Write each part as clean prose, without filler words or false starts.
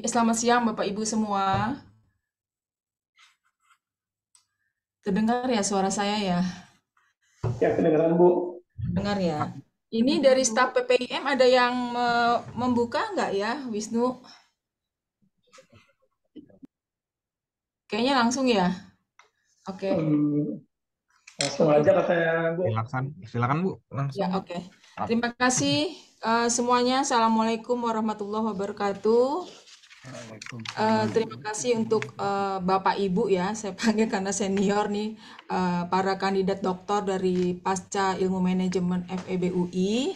selamat siang Bapak Ibu semua. Terdengar ya suara saya ya? Ya, kedengaran Bu. Dengar ya? Ini dari staf PPIM ada yang membuka nggak ya, Wisnu? Kayaknya langsung ya? Oke. Hmm, langsung Oke. aja katanya Bu. Silakan, silakan Bu, Ya, langsung. oke. Terima kasih semuanya. Assalamualaikum warahmatullahi wabarakatuh. Terima kasih untuk Bapak Ibu ya, saya panggil karena senior nih, para kandidat doktor dari Pasca Ilmu Manajemen FEB UI.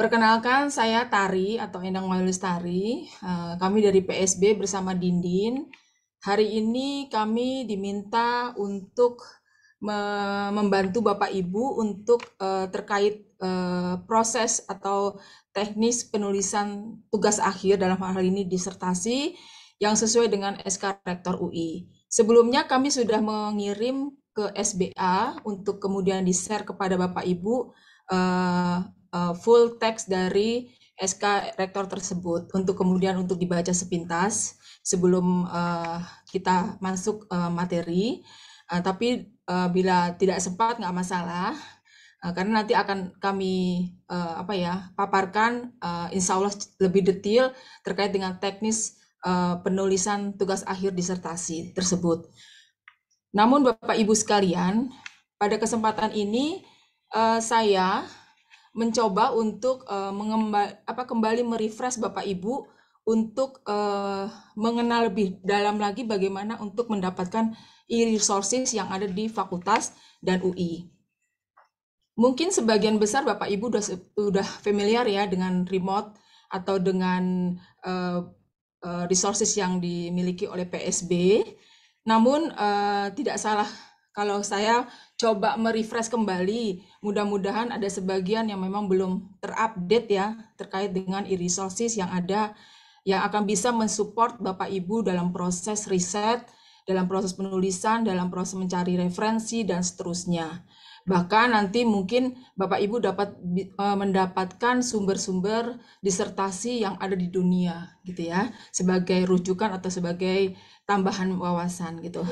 Perkenalkan, saya Tari atau Endang Maulistari. Kami dari PSB bersama Dindin. Hari ini kami diminta untuk membantu Bapak Ibu untuk terkait proses atau teknis penulisan tugas akhir, dalam hal ini disertasi, yang sesuai dengan SK Rektor UI. Sebelumnya kami sudah mengirim ke SBA untuk kemudian di-share kepada Bapak Ibu full text dari SK Rektor tersebut untuk kemudian untuk dibaca sepintas sebelum kita masuk materi. Tapi bila tidak sempat nggak masalah, karena nanti akan kami paparkan insya Allah lebih detail terkait dengan teknis penulisan tugas akhir disertasi tersebut. Namun Bapak Ibu sekalian, pada kesempatan ini saya mencoba untuk kembali merefresh Bapak Ibu untuk mengenal lebih dalam lagi bagaimana untuk mendapatkan e-resources yang ada di fakultas dan UI. Mungkin sebagian besar Bapak Ibu sudah familiar ya dengan remote atau dengan resources yang dimiliki oleh PSB. Namun tidak salah kalau saya coba merefresh kembali, mudah-mudahan ada sebagian yang memang belum terupdate ya terkait dengan e-resources yang ada, yang akan bisa mensupport Bapak Ibu dalam proses riset, dalam proses penulisan, dalam proses mencari referensi, dan seterusnya. Bahkan nanti mungkin Bapak Ibu dapat mendapatkan sumber-sumber disertasi yang ada di dunia gitu ya, sebagai rujukan atau sebagai tambahan wawasan gitu.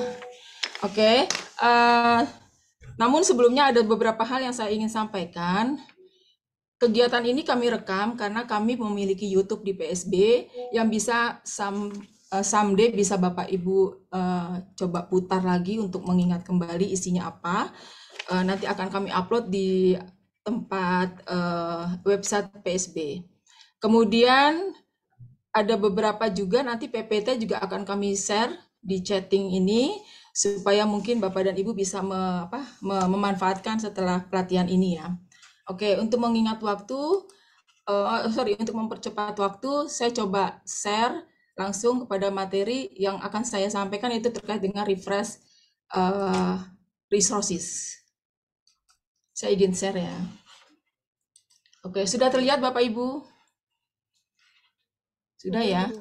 Oke, namun sebelumnya ada beberapa hal yang saya ingin sampaikan. Kegiatan ini kami rekam karena kami memiliki YouTube di PSB yang bisa someday bisa Bapak Ibu coba putar lagi untuk mengingat kembali isinya apa. Nanti akan kami upload di tempat website PSB. Kemudian ada beberapa juga nanti PPT juga akan kami share di chatting ini supaya mungkin Bapak dan Ibu bisa memanfaatkan setelah pelatihan ini ya. Oke, untuk mengingat waktu, untuk mempercepat waktu, saya coba share langsung kepada materi yang akan saya sampaikan, itu terkait dengan refresh resources. Saya izin share ya. Oke, sudah terlihat Bapak Ibu? Sudah ya?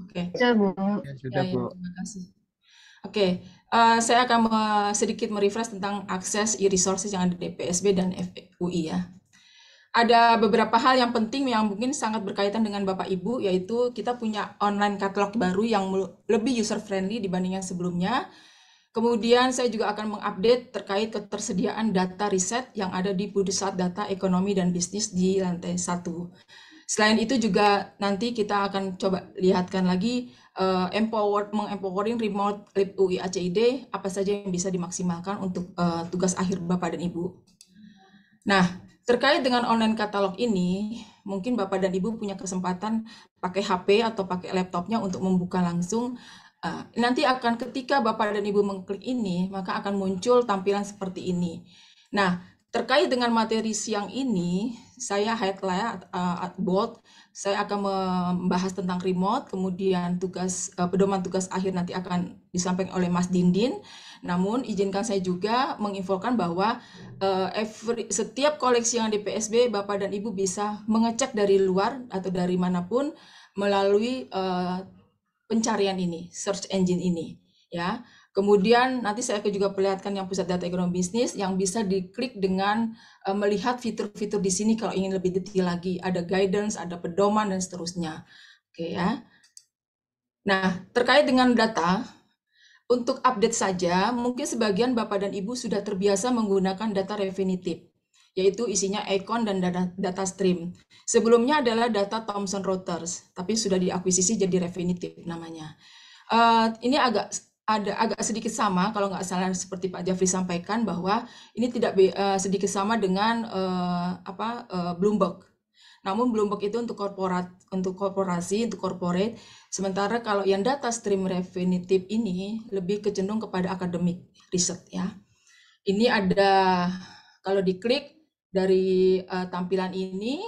Oke. Sudah, Bu. Ya, Ya, sudah Bu. terima kasih. Oke, saya akan sedikit merefresh tentang akses e-resources yang ada di PSB dan FUI ya. Ada beberapa hal yang penting yang mungkin sangat berkaitan dengan Bapak Ibu, yaitu kita punya online catalog baru yang lebih user friendly dibanding yang sebelumnya. Kemudian saya juga akan mengupdate terkait ketersediaan data riset yang ada di Pusat Data Ekonomi dan Bisnis di lantai 1. Selain itu juga nanti kita akan coba lihatkan lagi mengempowering remote lab UI ACID, apa saja yang bisa dimaksimalkan untuk tugas akhir Bapak dan Ibu. Nah, terkait dengan online katalog ini, mungkin Bapak dan Ibu punya kesempatan pakai HP atau pakai laptopnya untuk membuka langsung. Nanti akan ketika Bapak dan Ibu mengklik ini, maka akan muncul tampilan seperti ini. Nah, terkait dengan materi siang ini, saya highlight bold, saya akan membahas tentang remote, kemudian pedoman tugas akhir nanti akan disampaikan oleh Mas Dindin. Namun izinkan saya juga menginfokan bahwa setiap koleksi yang di PSB, Bapak dan Ibu bisa mengecek dari luar atau dari manapun melalui pencarian ini, search engine ini, ya. Kemudian nanti saya akan juga perlihatkan yang Pusat Data Ekonomi Bisnis yang bisa diklik dengan melihat fitur-fitur di sini kalau ingin lebih detail lagi. Ada guidance, ada pedoman, dan seterusnya. Oke ya. Nah, terkait dengan data, untuk update saja, mungkin sebagian Bapak dan Ibu sudah terbiasa menggunakan data Refinitiv, yaitu isinya Econ dan data stream. Sebelumnya adalah data Thomson Reuters, tapi sudah diakuisisi jadi Refinitiv namanya. Ini agak sedikit sama, kalau nggak salah seperti Pak Jafri sampaikan bahwa ini tidak sedikit sama dengan Bloomberg. Namun Bloomberg itu untuk korporasi, untuk corporate. Sementara kalau yang data stream Refinitiv ini lebih kecenderung kepada akademik riset ya. Ini ada kalau diklik dari tampilan ini,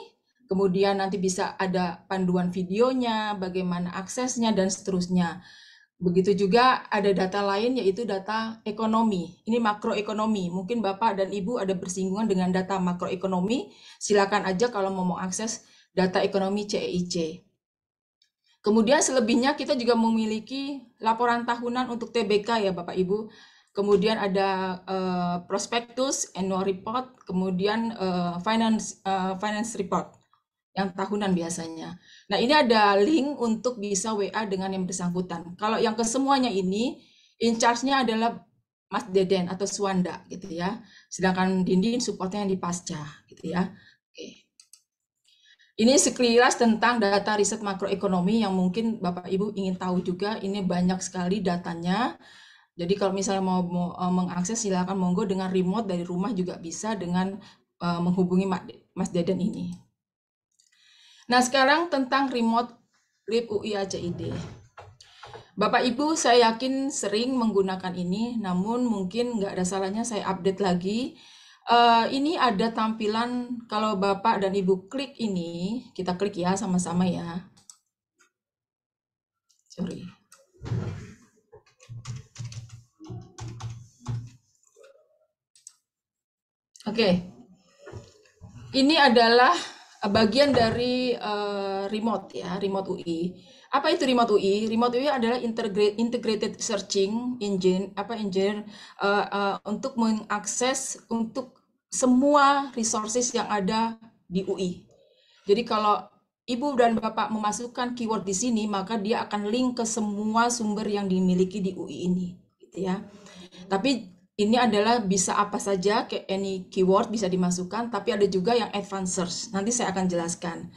kemudian nanti bisa ada panduan videonya, bagaimana aksesnya dan seterusnya. Begitu juga ada data lain yaitu data ekonomi. Ini makroekonomi. Mungkin Bapak dan Ibu ada bersinggungan dengan data makroekonomi. Silakan aja kalau mau mengakses data ekonomi CEIC. Kemudian selebihnya kita juga memiliki laporan tahunan untuk TBK ya Bapak Ibu. Kemudian ada prospektus, annual report, kemudian finance report yang tahunan biasanya. Nah, ini ada link untuk bisa WA dengan yang bersangkutan. Kalau yang kesemuanya ini, in charge-nya adalah Mas Deden atau Suwanda gitu ya. Sedangkan Dindin supportnya yang di Pasca gitu ya. Oke. Ini sekilas tentang data riset makroekonomi yang mungkin Bapak Ibu ingin tahu juga. Ini banyak sekali datanya. Jadi kalau misalnya mau mengakses silakan monggo dengan remote dari rumah juga bisa dengan menghubungi Mas Deden ini. Nah, sekarang tentang remote lib UI ACID. Bapak Ibu, saya yakin sering menggunakan ini, namun mungkin nggak ada salahnya saya update lagi. Ini ada tampilan kalau Bapak dan Ibu klik ini, kita klik ya sama-sama ya. Sorry. Oke. Ini adalah bagian dari remote ya, remote UI. Apa itu remote UI? Remote UI adalah integrated searching engine untuk mengakses untuk semua resources yang ada di UI. Jadi kalau Ibu dan Bapak memasukkan keyword di sini, maka dia akan link ke semua sumber yang dimiliki di UI ini, gitu ya. Tapi ini adalah bisa apa saja, kayak any keyword bisa dimasukkan, tapi ada juga yang advanced search. Nanti saya akan jelaskan.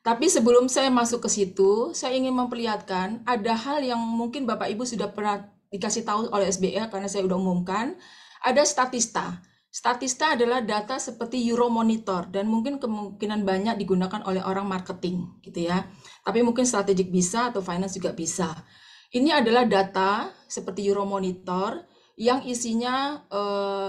Tapi sebelum saya masuk ke situ, saya ingin memperlihatkan ada hal yang mungkin Bapak Ibu sudah pernah dikasih tahu oleh SBA karena saya sudah umumkan. Ada statista. Statista adalah data seperti Euromonitor dan mungkin kemungkinan banyak digunakan oleh orang marketing gitu ya. Tapi mungkin strategik bisa atau finance juga bisa. Ini adalah data seperti Euromonitor yang isinya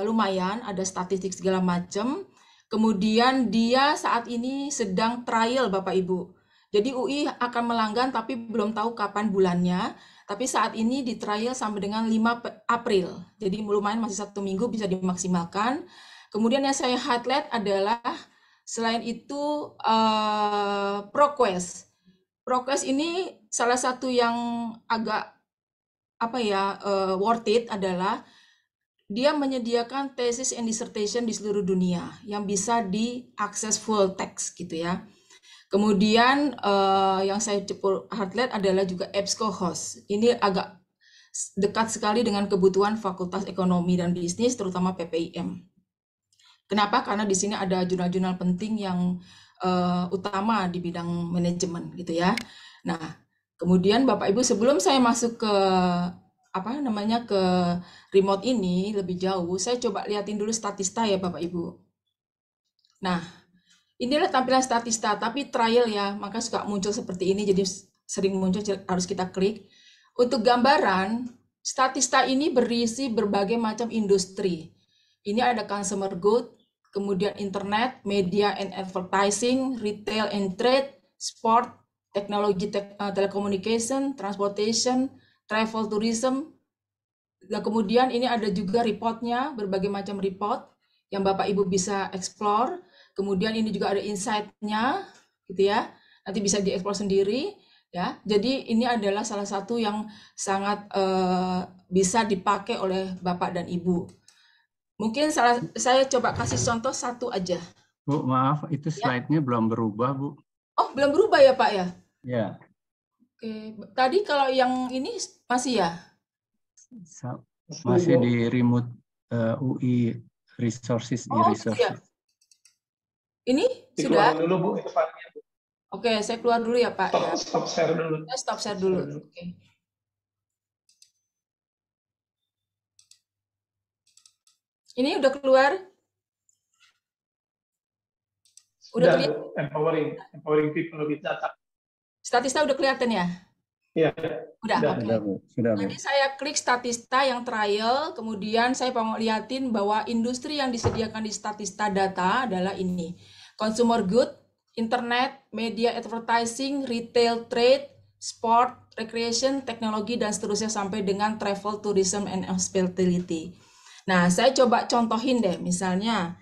lumayan, ada statistik segala macam. Kemudian dia saat ini sedang trial Bapak Ibu. Jadi UI akan melanggan tapi belum tahu kapan bulannya. Tapi saat ini di trial sampai dengan 5 April. Jadi lumayan masih 1 minggu bisa dimaksimalkan. Kemudian yang saya highlight adalah selain itu ProQuest. ProQuest ini salah satu yang agak worth it adalah dia menyediakan thesis and dissertation di seluruh dunia yang bisa diakses full text gitu ya. Kemudian yang saya highlight adalah juga EBSCO host. Ini agak dekat sekali dengan kebutuhan Fakultas Ekonomi dan Bisnis, terutama PPIM. Kenapa? Karena di sini ada jurnal-jurnal penting yang utama di bidang manajemen gitu ya. Nah, kemudian Bapak Ibu sebelum saya masuk ke ke remote ini lebih jauh, saya coba liatin dulu statista ya Bapak Ibu. Nah, inilah tampilan statista, tapi trial ya, maka suka muncul seperti ini, jadi sering muncul harus kita klik. Untuk gambaran, statista ini berisi berbagai macam industri. Ini ada consumer good, kemudian internet, media and advertising, retail and trade, sport, teknologi telecommunication, transportation, travel tourism. Nah, kemudian ini ada juga reportnya, berbagai macam report yang Bapak Ibu bisa explore. Kemudian ini juga ada insight-nya, gitu ya. Nanti bisa dieksplor sendiri, ya. Jadi ini adalah salah satu yang sangat bisa dipakai oleh Bapak dan Ibu. Mungkin saya coba kasih contoh satu aja. Bu, maaf, itu slide-nya belum berubah, Bu. Oh, belum berubah ya, Pak ya? Ya. Oke, tadi kalau yang ini masih ya? Masih di remote UI resources, Oh, gitu ya. e-resources. Ini sudah? Dikeluarin dulu Bu, itu filenya. Oke, saya keluar dulu ya Pak ya. Stop share dulu. Saya stop share dulu. Oke. Ini udah keluar? Udah Sudah kelihatan? Bu, empowering people with data. Statista udah kelihatan ya? Iya, Udah, sudah. oke. Sudah, Bu. Sudah, Bu. Tadi saya klik Statista yang trial, kemudian saya mau liatin bahwa industri yang disediakan di Statista data adalah ini. Consumer good, internet, media advertising, retail trade, sport, recreation, teknologi, dan seterusnya sampai dengan travel, tourism, and hospitality. Nah, saya coba contohin deh, misalnya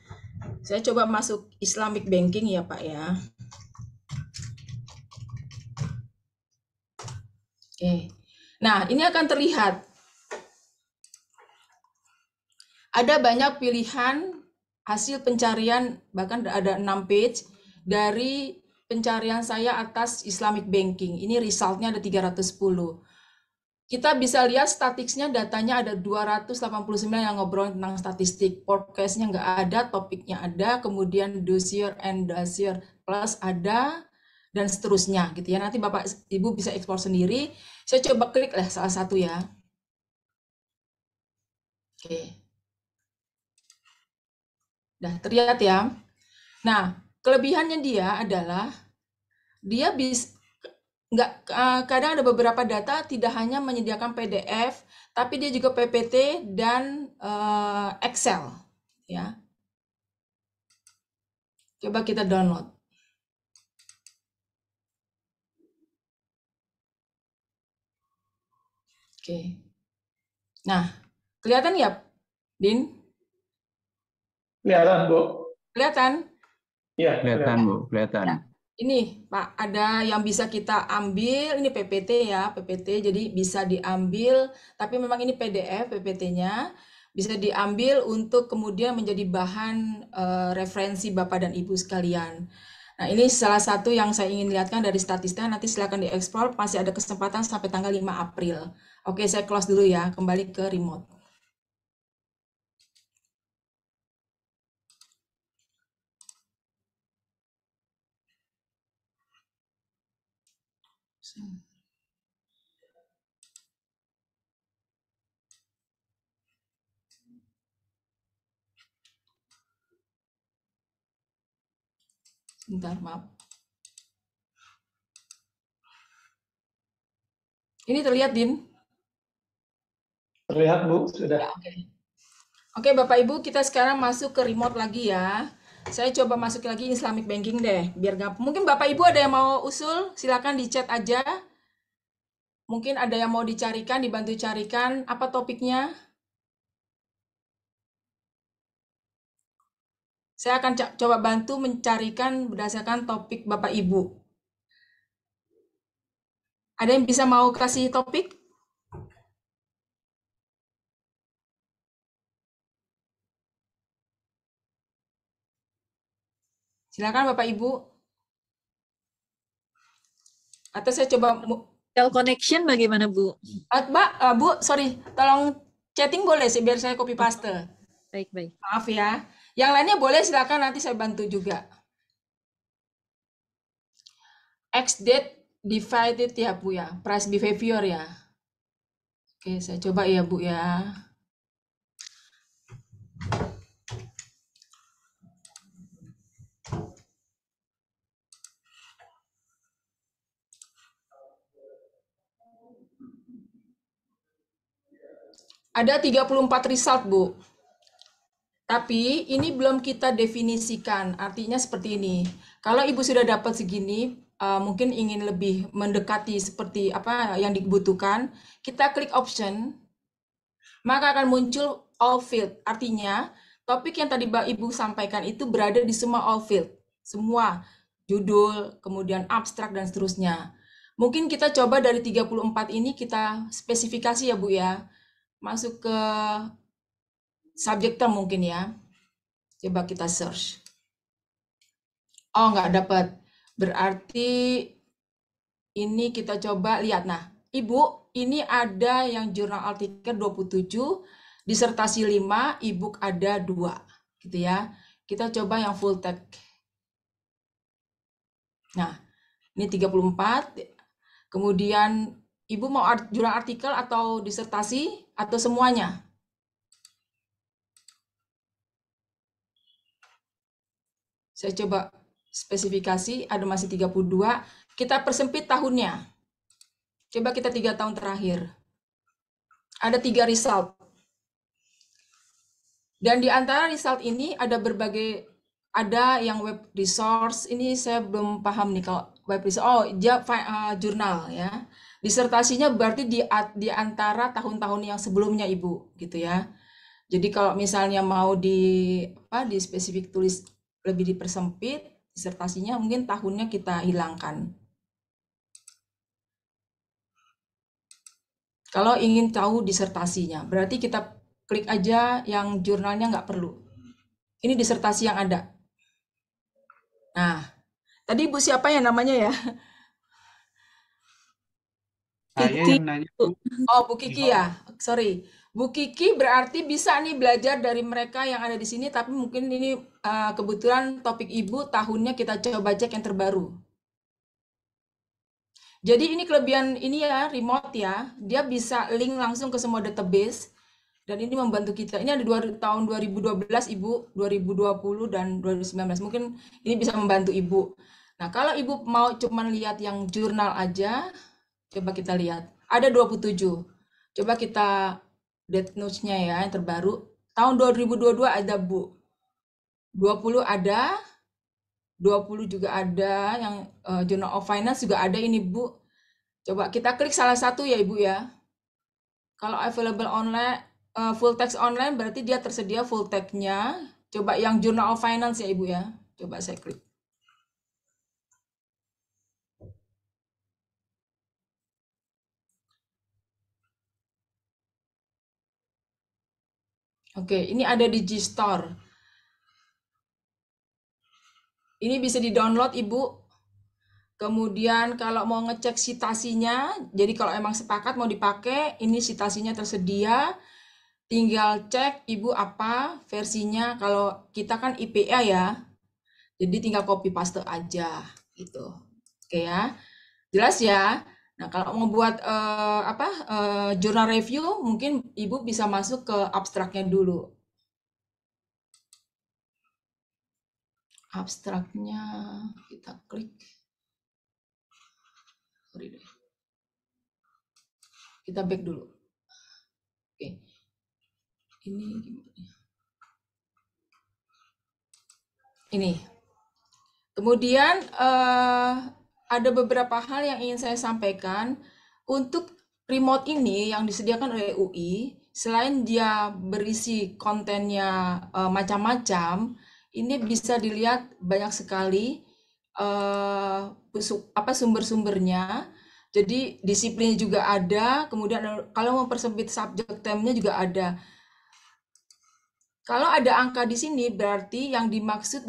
saya coba masuk Islamic banking ya Pak ya. Oke. Nah, ini akan terlihat ada banyak pilihan hasil pencarian, bahkan ada 6 page dari pencarian saya atas Islamic banking. Ini resultnya ada 310. Kita bisa lihat statistiknya, datanya ada 289 yang ngobrol tentang statistik. Forecast-nya nggak ada, topiknya ada, kemudian dossier and dossier plus ada, dan seterusnya gitu ya. Nanti Bapak Ibu bisa ekspor sendiri. Saya coba klik lah salah satu ya. Oke. Nah, terlihat ya. Nah, kelebihannya dia adalah dia bisa kadang ada beberapa data tidak hanya menyediakan PDF, tapi dia juga PPT dan Excel ya. Coba kita download. Oke. Nah, kelihatan ya, Din? Kelihatan Bu. Kelihatan? Iya, Kelihatan, Bu. Kelihatan. Ya. Ini Pak, ada yang bisa kita ambil, ini PPT ya, PPT, jadi bisa diambil, tapi memang ini PDF PPT-nya, bisa diambil untuk kemudian menjadi bahan referensi Bapak dan Ibu sekalian. Nah, ini salah satu yang saya ingin lihatkan dari Statista, nanti silakan dieksplor, masih ada kesempatan sampai tanggal 5 April. Oke, saya close dulu ya, kembali ke remote. Bentar, maaf. Ini terlihat, Din? Terlihat Bu, sudah. Ya, oke. Oke, Bapak Ibu, kita sekarang masuk ke remote lagi ya. Saya coba masuk lagi Islamic Banking deh, biar gak... Mungkin Bapak Ibu ada yang mau usul, silakan di chat aja. Mungkin ada yang mau dicarikan, dibantu carikan, apa topiknya? Saya akan coba bantu mencarikan berdasarkan topik Bapak Ibu. Ada yang bisa mau kasih topik? Silakan Bapak Ibu. Atau saya coba... Tel connection bagaimana Bu? Bu, sorry, tolong chatting boleh sih biar saya copy paste. Baik. Maaf ya. Yang lainnya boleh silakan nanti saya bantu juga. X date divided ya Bu ya, price behavior ya. Oke, saya coba ya Bu ya. Ada 34 result Bu. Tapi ini belum kita definisikan, artinya seperti ini. Kalau Ibu sudah dapat segini, mungkin ingin lebih mendekati seperti apa yang dibutuhkan, kita klik option, maka akan muncul all field. Artinya, topik yang tadi Ibu sampaikan itu berada di semua all field. Semua, judul, kemudian abstrak, dan seterusnya. Mungkin kita coba dari 34 ini kita spesifikasi ya Bu ya. Masuk ke subject term mungkin ya. Coba kita search. Oh, nggak dapat. Berarti ini kita coba lihat. Nah, Ibu, ini ada yang jurnal artikel 27, disertasi 5, e-book ada 2, gitu ya. Kita coba yang full text. Nah, ini 34. Kemudian Ibu mau jurnal artikel atau disertasi atau semuanya? Saya coba spesifikasi, ada masih 32. Kita persempit tahunnya. Coba kita 3 tahun terakhir. Ada 3 result. Dan di antara result ini ada berbagai, ada yang web resource, ini saya belum paham nih kalau web resource, oh jurnal ya. Disertasinya berarti di antara tahun-tahun yang sebelumnya Ibu, gitu ya. Jadi kalau misalnya mau di spesifik tulis lebih dipersempit, disertasinya mungkin tahunnya kita hilangkan. Kalau ingin tahu disertasinya, berarti kita klik aja yang jurnalnya nggak perlu. Ini disertasi yang ada. Nah, tadi Ibu siapa ya namanya ya? Saya Kiki. yang nanya, Bu. Oh, Bu Kiki ya. Sorry. Bu Kiki berarti bisa nih belajar dari mereka yang ada di sini, tapi mungkin ini kebetulan topik Ibu tahunnya kita coba cek yang terbaru. Jadi ini kelebihan ini ya, remote ya. Dia bisa link langsung ke semua database. Dan ini membantu kita. Ini ada tahun 2012 Ibu, 2020 dan 2019. Mungkin ini bisa membantu Ibu. Nah, kalau Ibu mau cuman lihat yang jurnal aja, coba kita lihat. Ada 27. Coba kita date notes-nya ya, yang terbaru. Tahun 2022 ada Bu. 20 ada, 20 juga ada, yang Journal of Finance juga ada ini Bu. Coba kita klik salah satu ya Ibu ya. Kalau available online, full text online berarti dia tersedia full text-nya. Coba yang Journal of Finance ya Ibu ya. Coba saya klik. Oke, ini ada di Gstore. Ini bisa di-download Ibu. Kemudian kalau mau ngecek citasinya, jadi kalau emang sepakat mau dipakai, ini citasinya tersedia. Tinggal cek Ibu apa versinya. Kalau kita kan IPA ya, jadi tinggal copy paste aja gitu. Oke ya, jelas ya. Nah kalau mau buat jurnal review, mungkin Ibu bisa masuk ke abstraknya dulu. Abstraknya kita klik. Sorry deh. Kita back dulu. Oke. Ini gimana? Ini. Kemudian ada beberapa hal yang ingin saya sampaikan. Untuk remote ini yang disediakan oleh UI, selain dia berisi kontennya macam-macam, ini bisa dilihat banyak sekali sumber-sumbernya. Jadi disiplinnya juga ada, kemudian kalau mempersempit subject termnya juga ada. Kalau ada angka di sini berarti yang dimaksud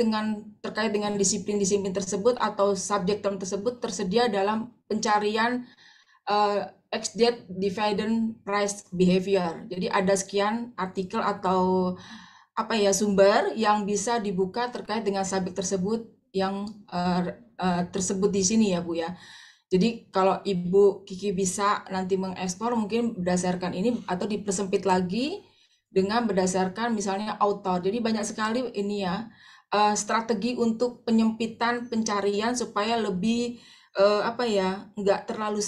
terkait dengan disiplin-disiplin tersebut atau subjek term tersebut tersedia dalam pencarian XDate dividend price behavior. Jadi ada sekian artikel atau sumber yang bisa dibuka terkait dengan subjek tersebut yang tersebut di sini ya Bu ya. Jadi kalau Ibu Kiki bisa nanti mengekspor mungkin berdasarkan ini atau dipersempit lagi dengan berdasarkan misalnya author. Jadi banyak sekali ini ya strategi untuk penyempitan pencarian supaya lebih nggak terlalu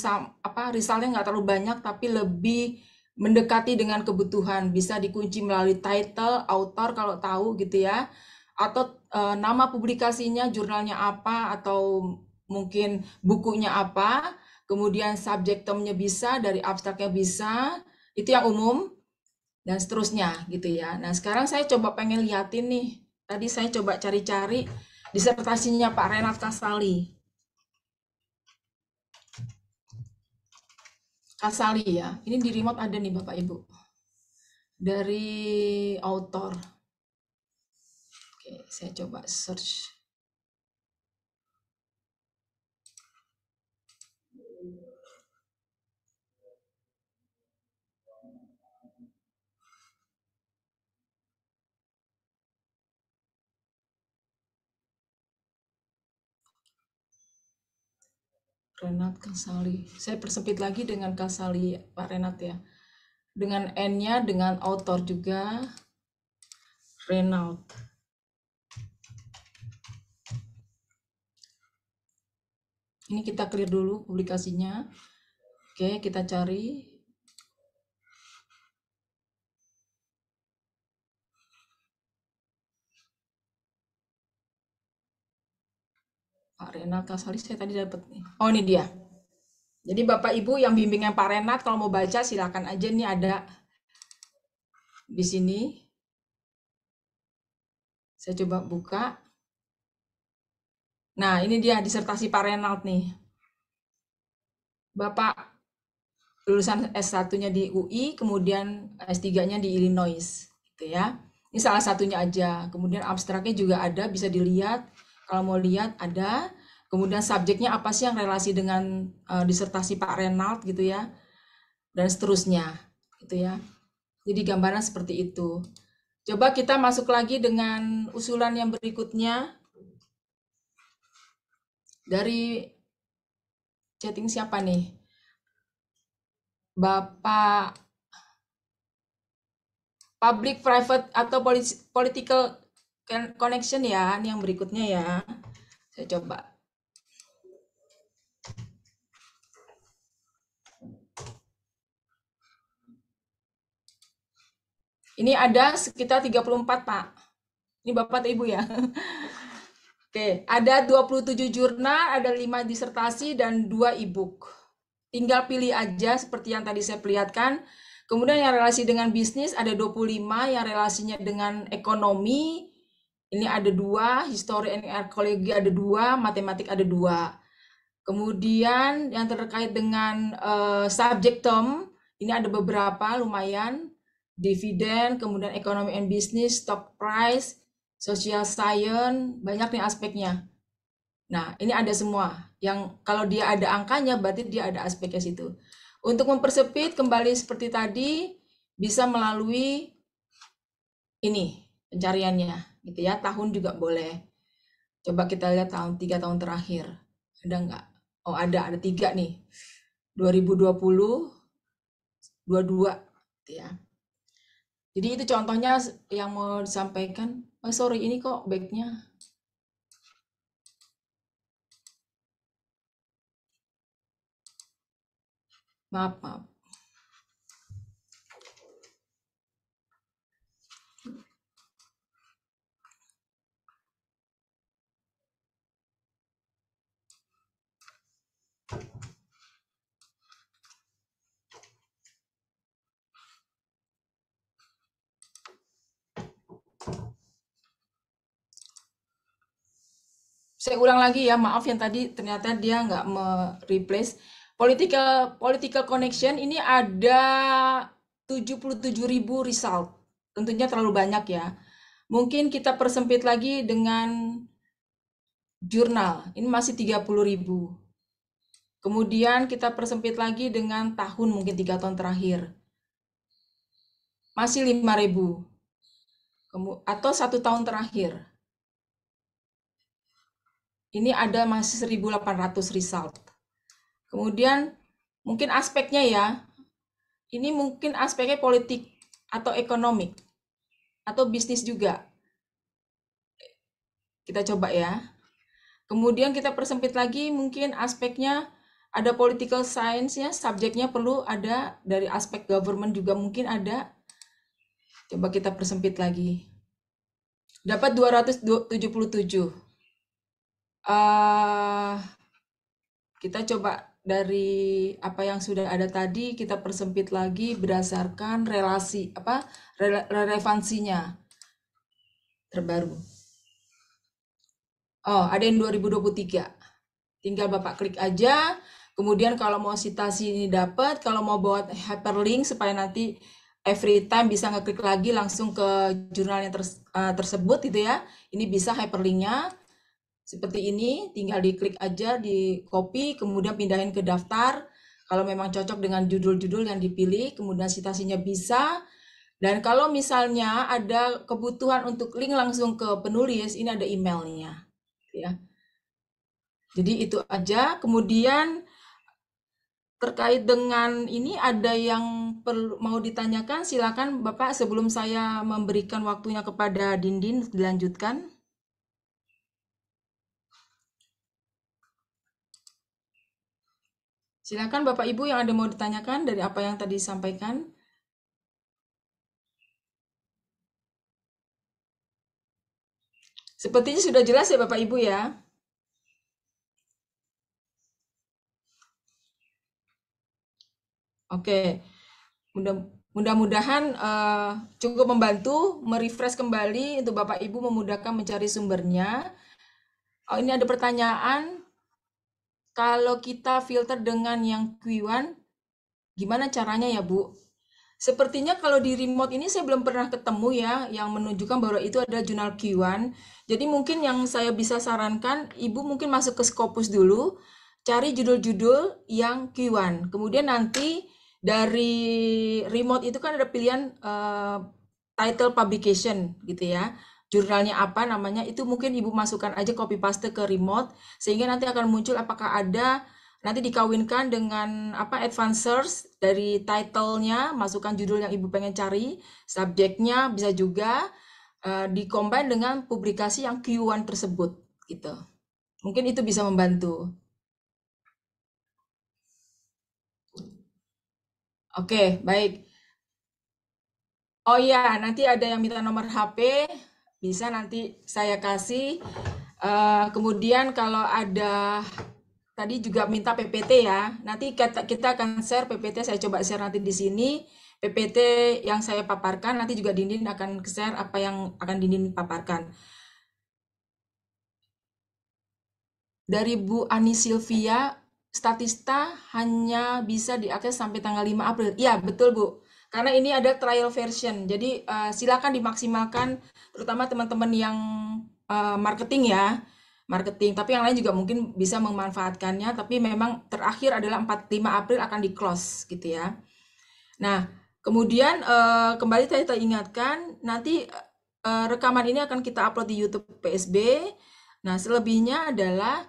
resultnya nggak terlalu banyak tapi lebih mendekati dengan kebutuhan. Bisa dikunci melalui title, author kalau tahu gitu ya, atau nama publikasinya, jurnalnya apa, atau mungkin bukunya apa, kemudian subject term-nya bisa, dari abstraknya bisa, itu yang umum dan seterusnya gitu ya. Nah sekarang saya coba pengen liatin nih, tadi saya coba cari-cari disertasinya Pak Renat Kasali ya, ini di remote ada nih Bapak Ibu, dari author. Oke, saya coba search. Renat Kasali. Saya persempit lagi dengan Kasali, Pak Renat ya. Dengan N-nya, dengan author juga, Renat. Ini kita clear dulu publikasinya. Oke, kita cari. Pak Renat Kasali saya tadi dapat nih. Oh, ini dia. Jadi Bapak Ibu yang bimbingan Pak Renat kalau mau baca silakan aja, nih ada di sini. Saya coba buka. Nah, ini dia disertasi Pak Renat nih. Bapak lulusan S1-nya di UI, kemudian S3-nya di Illinois, gitu ya. Ini salah satunya aja. Kemudian abstraknya juga ada, bisa dilihat. Kalau mau lihat ada. Kemudian subjeknya apa sih yang relasi dengan disertasi Pak Renat gitu ya. Dan seterusnya, gitu ya. Jadi gambaran seperti itu. Coba kita masuk lagi dengan usulan yang berikutnya. Dari chatting siapa nih? Bapak public private atau political connection ya, ini yang berikutnya ya. Saya coba. Ini ada sekitar 34, Pak. Ini Bapak atau Ibu ya. Oke, ada 27 jurnal, ada 5 disertasi dan 2 e-book. Tinggal pilih aja seperti yang tadi saya perlihatkan. Kemudian yang relasi dengan bisnis ada 25, yang relasinya dengan ekonomi ini ada 2, history and archaeology ada 2, matematik ada 2. Kemudian yang terkait dengan subject term ini ada beberapa lumayan, dividen, kemudian ekonomi and business, stock price, social science, banyak nih aspeknya. Nah, ini ada semua. Yang kalau dia ada angkanya, berarti dia ada aspeknya situ. Untuk mempersempit, kembali seperti tadi, bisa melalui ini, pencariannya. Gitu ya, tahun juga boleh. Coba kita lihat 3 tahun terakhir. Ada nggak? Oh, ada 3 nih. 2020, 22. Gitu ya. Jadi itu contohnya yang mau disampaikan. Oh, sorry, ini kok back-nya. Maaf. Saya ulang lagi ya, maaf yang tadi ternyata dia nggak me-replace. Political connection ini ada 77.000 result. Tentunya terlalu banyak ya. Mungkin kita persempit lagi dengan jurnal. Ini masih 30.000. Kemudian kita persempit lagi dengan tahun, mungkin 3 tahun terakhir. Masih 5.000. Atau 1 tahun terakhir. Ini ada masih 1.800 result. Kemudian mungkin aspeknya ya, ini mungkin aspeknya politik atau ekonomi atau bisnis juga. Kita coba ya. Kemudian kita persempit lagi, mungkin aspeknya ada political science ya, subjeknya perlu ada, dari aspek government juga mungkin ada. Coba kita persempit lagi. Dapat 277. Kita coba dari apa yang sudah ada tadi, kita persempit lagi berdasarkan relasi relevansinya terbaru. Oh, ada yang 2023. Tinggal Bapak klik aja. Kemudian kalau mau citasi ini dapat, kalau mau buat hyperlink supaya nanti every time bisa ngeklik lagi langsung ke jurnal yang tersebut gitu ya. Ini bisa hyperlinknya. Seperti ini, tinggal diklik aja, di copy, kemudian pindahin ke daftar. Kalau memang cocok dengan judul-judul yang dipilih, kemudian citasinya bisa. Dan kalau misalnya ada kebutuhan untuk link langsung ke penulis, ini ada emailnya. Ya. Jadi itu aja. Kemudian terkait dengan ini ada yang perlu mau ditanyakan, silakan Bapak sebelum saya memberikan waktunya kepada Dindin dilanjutkan. Silakan Bapak Ibu yang ada mau ditanyakan dari apa yang tadi disampaikan. Sepertinya sudah jelas ya Bapak Ibu ya. Oke, mudah-mudahan cukup membantu merefresh kembali untuk Bapak Ibu memudahkan mencari sumbernya. Oh, ini ada pertanyaan, kalau kita filter dengan yang Q1, gimana caranya ya Bu? Sepertinya kalau di remote ini saya belum pernah ketemu ya yang menunjukkan bahwa itu ada jurnal Q1. Jadi mungkin yang saya bisa sarankan, Ibu mungkin masuk ke Scopus dulu, cari judul-judul yang Q1. Kemudian nanti dari remote itu kan ada pilihan title publication gitu ya. Jurnalnya apa namanya, itu mungkin Ibu masukkan aja copy paste ke remote, sehingga nanti akan muncul apakah ada, nanti dikawinkan dengan apa advanced search dari title-nya, masukkan judul yang Ibu pengen cari, subjeknya bisa juga dikombin dengan publikasi yang Q1 tersebut gitu. Mungkin itu bisa membantu. Oke, baik. Oh iya, nanti ada yang minta nomor HP, bisa nanti saya kasih. Kemudian kalau ada tadi juga minta PPT ya. Nanti kita akan share PPT, saya coba share nanti di sini. PPT yang saya paparkan, nanti juga Dindin akan share apa yang akan Dindin paparkan. Dari Bu Ani Silvia, Statista hanya bisa diakses sampai tanggal 5 April. Iya, betul Bu. Karena ini ada trial version. Jadi silakan dimaksimalkan, terutama teman-teman yang marketing ya. Marketing, tapi yang lain juga mungkin bisa memanfaatkannya, tapi memang terakhir adalah 5 April akan di-close gitu ya. Nah, kemudian kembali saya ingatkan, nanti rekaman ini akan kita upload di YouTube PSB. Nah, selebihnya adalah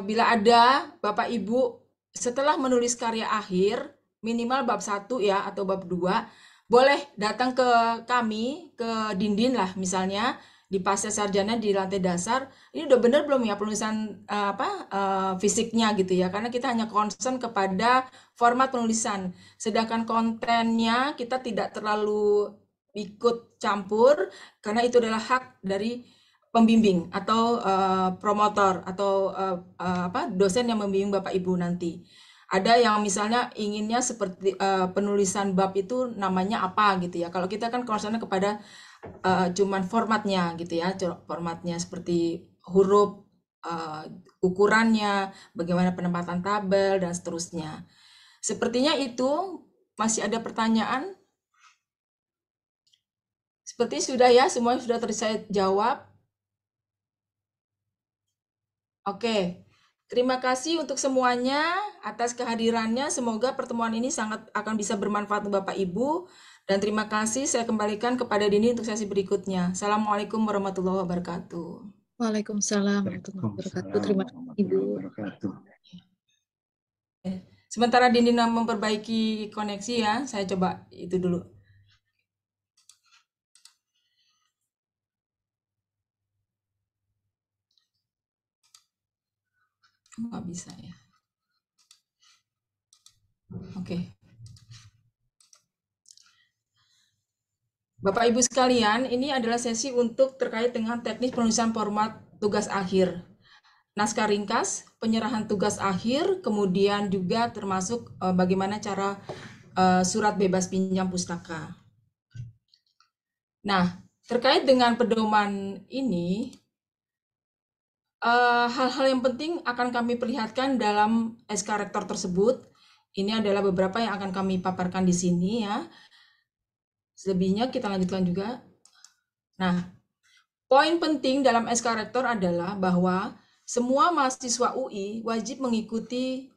bila ada Bapak Ibu setelah menulis karya akhir, minimal bab 1 ya atau bab 2, boleh datang ke kami, ke Dindin lah misalnya, di pasca sarjana di lantai dasar. Ini udah bener belum ya penulisan fisiknya gitu ya, karena kita hanya concern kepada format penulisan, sedangkan kontennya kita tidak terlalu ikut campur karena itu adalah hak dari pembimbing atau promotor atau dosen yang membimbing Bapak Ibu nanti. Ada yang misalnya inginnya seperti penulisan bab itu namanya apa gitu ya. Kalau kita kan concernnya kepada cuman formatnya gitu ya, formatnya seperti huruf, ukurannya, bagaimana penempatan tabel dan seterusnya. Sepertinya itu masih ada pertanyaan. Seperti sudah ya, semua sudah saya jawab. Oke, terima kasih untuk semuanya atas kehadirannya. Semoga pertemuan ini sangat akan bisa bermanfaat untuk Bapak Ibu. Dan terima kasih, saya kembalikan kepada Dini untuk sesi berikutnya. Assalamualaikum warahmatullahi wabarakatuh. Waalaikumsalam warahmatullahi wabarakatuh. Terima kasih Ibu. Sementara Dini memperbaiki koneksi ya, saya coba itu dulu. Nggak bisa ya. Oke. Bapak Ibu sekalian, ini adalah sesi untuk terkait dengan teknis penulisan format tugas akhir. Naskah ringkas, penyerahan tugas akhir, kemudian juga termasuk bagaimana cara surat bebas pinjam pustaka. Nah, terkait dengan pedoman ini, hal-hal yang penting akan kami perlihatkan dalam SK Rektor tersebut. Ini adalah beberapa yang akan kami paparkan di sini ya. Selebihnya kita lanjutkan juga. Nah, poin penting dalam SK Rektor adalah bahwa semua mahasiswa UI wajib mengikuti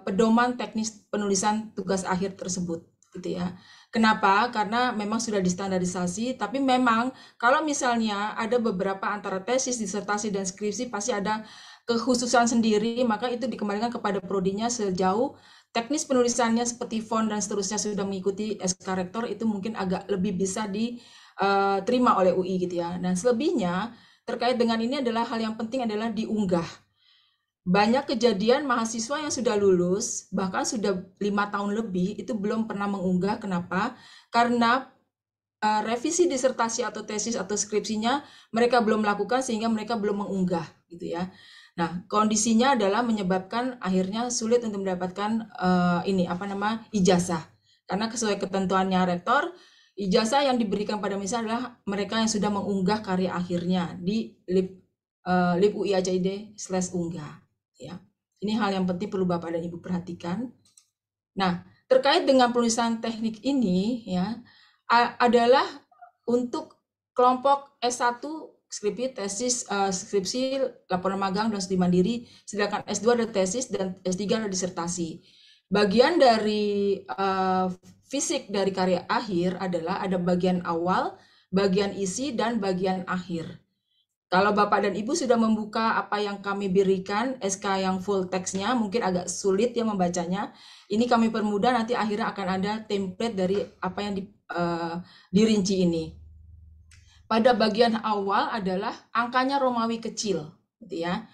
pedoman teknis penulisan tugas akhir tersebut, gitu ya. Kenapa? Karena memang sudah distandarisasi, tapi memang kalau misalnya ada beberapa antara tesis, disertasi, dan skripsi pasti ada kekhususan sendiri, maka itu dikembalikan kepada prodinya sejauh teknis penulisannya seperti font dan seterusnya sudah mengikuti SK Rektor, itu mungkin agak lebih bisa diterima oleh UI gitu ya. Dan selebihnya terkait dengan ini adalah hal yang penting adalah diunggah. Banyak kejadian mahasiswa yang sudah lulus, bahkan sudah 5 tahun lebih, itu belum pernah mengunggah. Kenapa? Karena revisi disertasi atau tesis atau skripsinya mereka belum lakukan sehingga mereka belum mengunggah gitu ya. Nah, kondisinya adalah menyebabkan akhirnya sulit untuk mendapatkan ijazah. Karena sesuai ketentuannya rektor, ijazah yang diberikan pada misalnya adalah mereka yang sudah mengunggah karya akhirnya di lib UI ACID/unggah ya. Ini hal yang penting perlu Bapak dan Ibu perhatikan. Nah, terkait dengan penulisan teknik ini ya adalah untuk kelompok S1 skripsi, tesis, skripsi, laporan magang dan studi mandiri, sedangkan S2 ada tesis dan S3 ada disertasi. Bagian dari fisik dari karya akhir adalah ada bagian awal, bagian isi, dan bagian akhir. Kalau Bapak dan Ibu sudah membuka apa yang kami berikan, SK yang full text-nya, mungkin agak sulit ya membacanya. Ini kami permudah, nanti akhirnya akan ada template dari apa yang dirinci ini. Pada bagian awal adalah angkanya Romawi kecil, gitu ya,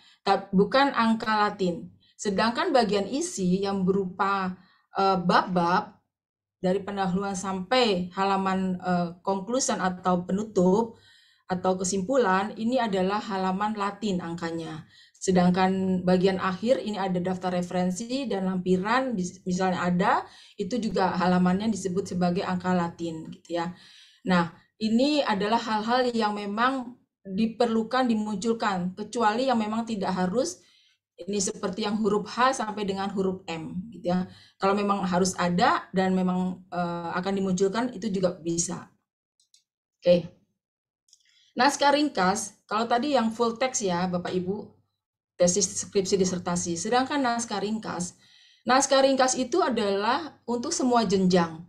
bukan angka Latin. Sedangkan bagian isi yang berupa bab-bab dari pendahuluan sampai halaman konklusan atau penutup atau kesimpulan, ini adalah halaman Latin angkanya. Sedangkan bagian akhir ini ada daftar referensi dan lampiran, misalnya ada, itu juga halamannya disebut sebagai angka Latin gitu ya. Nah, ini adalah hal-hal yang memang diperlukan dimunculkan, kecuali yang memang tidak harus. Ini seperti yang huruf H sampai dengan huruf M gitu ya. Kalau memang harus ada dan memang akan dimunculkan, itu juga bisa. Oke. Naskah ringkas, kalau tadi yang full text ya Bapak Ibu, tesis, skripsi, disertasi. Sedangkan naskah ringkas itu adalah untuk semua jenjang.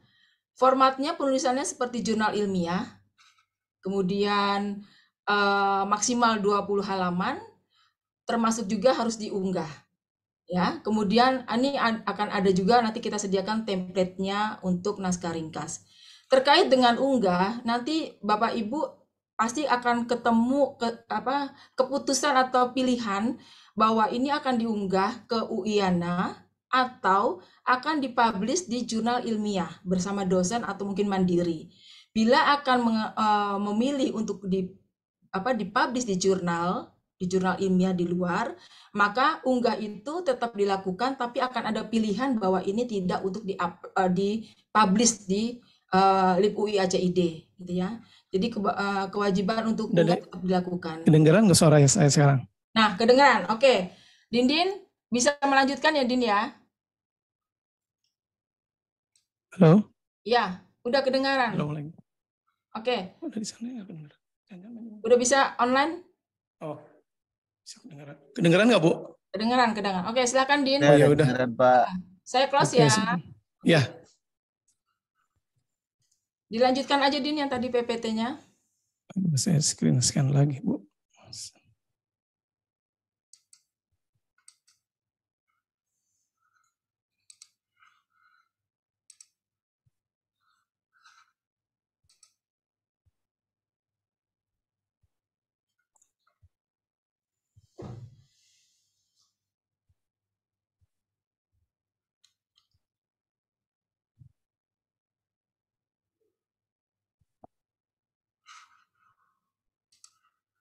Formatnya penulisannya seperti jurnal ilmiah, kemudian maksimal 20 halaman, termasuk juga harus diunggah. Ya, kemudian ini akan ada juga nanti kita sediakan template-nya untuk naskah ringkas. Terkait dengan unggah, nanti Bapak Ibu pasti akan ketemu keputusan atau pilihan bahwa ini akan diunggah ke UIANA atau akan dipublish di jurnal ilmiah bersama dosen atau mungkin mandiri. Bila akan memilih untuk dipublish di jurnal ilmiah di luar, maka unggah itu tetap dilakukan, tapi akan ada pilihan bahwa ini tidak untuk dipublish di lib UI ACID gitu ya. Jadi kewajiban untuk unggah tetap dilakukan. Kedengeran nggak suara saya sekarang? Nah, kedengeran. Oke. Dindin bisa melanjutkan ya, Din ya? Halo? Ya, udah kedengaran. Halo lagi. Oke. Udah di sana ya kedengeran. Udah bisa online? Oh, bisa kedengeran. Kedengeran nggak, Bu? Kedengeran. Oke, silakan Din. Oh ya udah. Pak. Saya close Oke, ya. Ya. Dilanjutkan aja Din yang tadi PPT-nya. Saya screen scan lagi, Bu.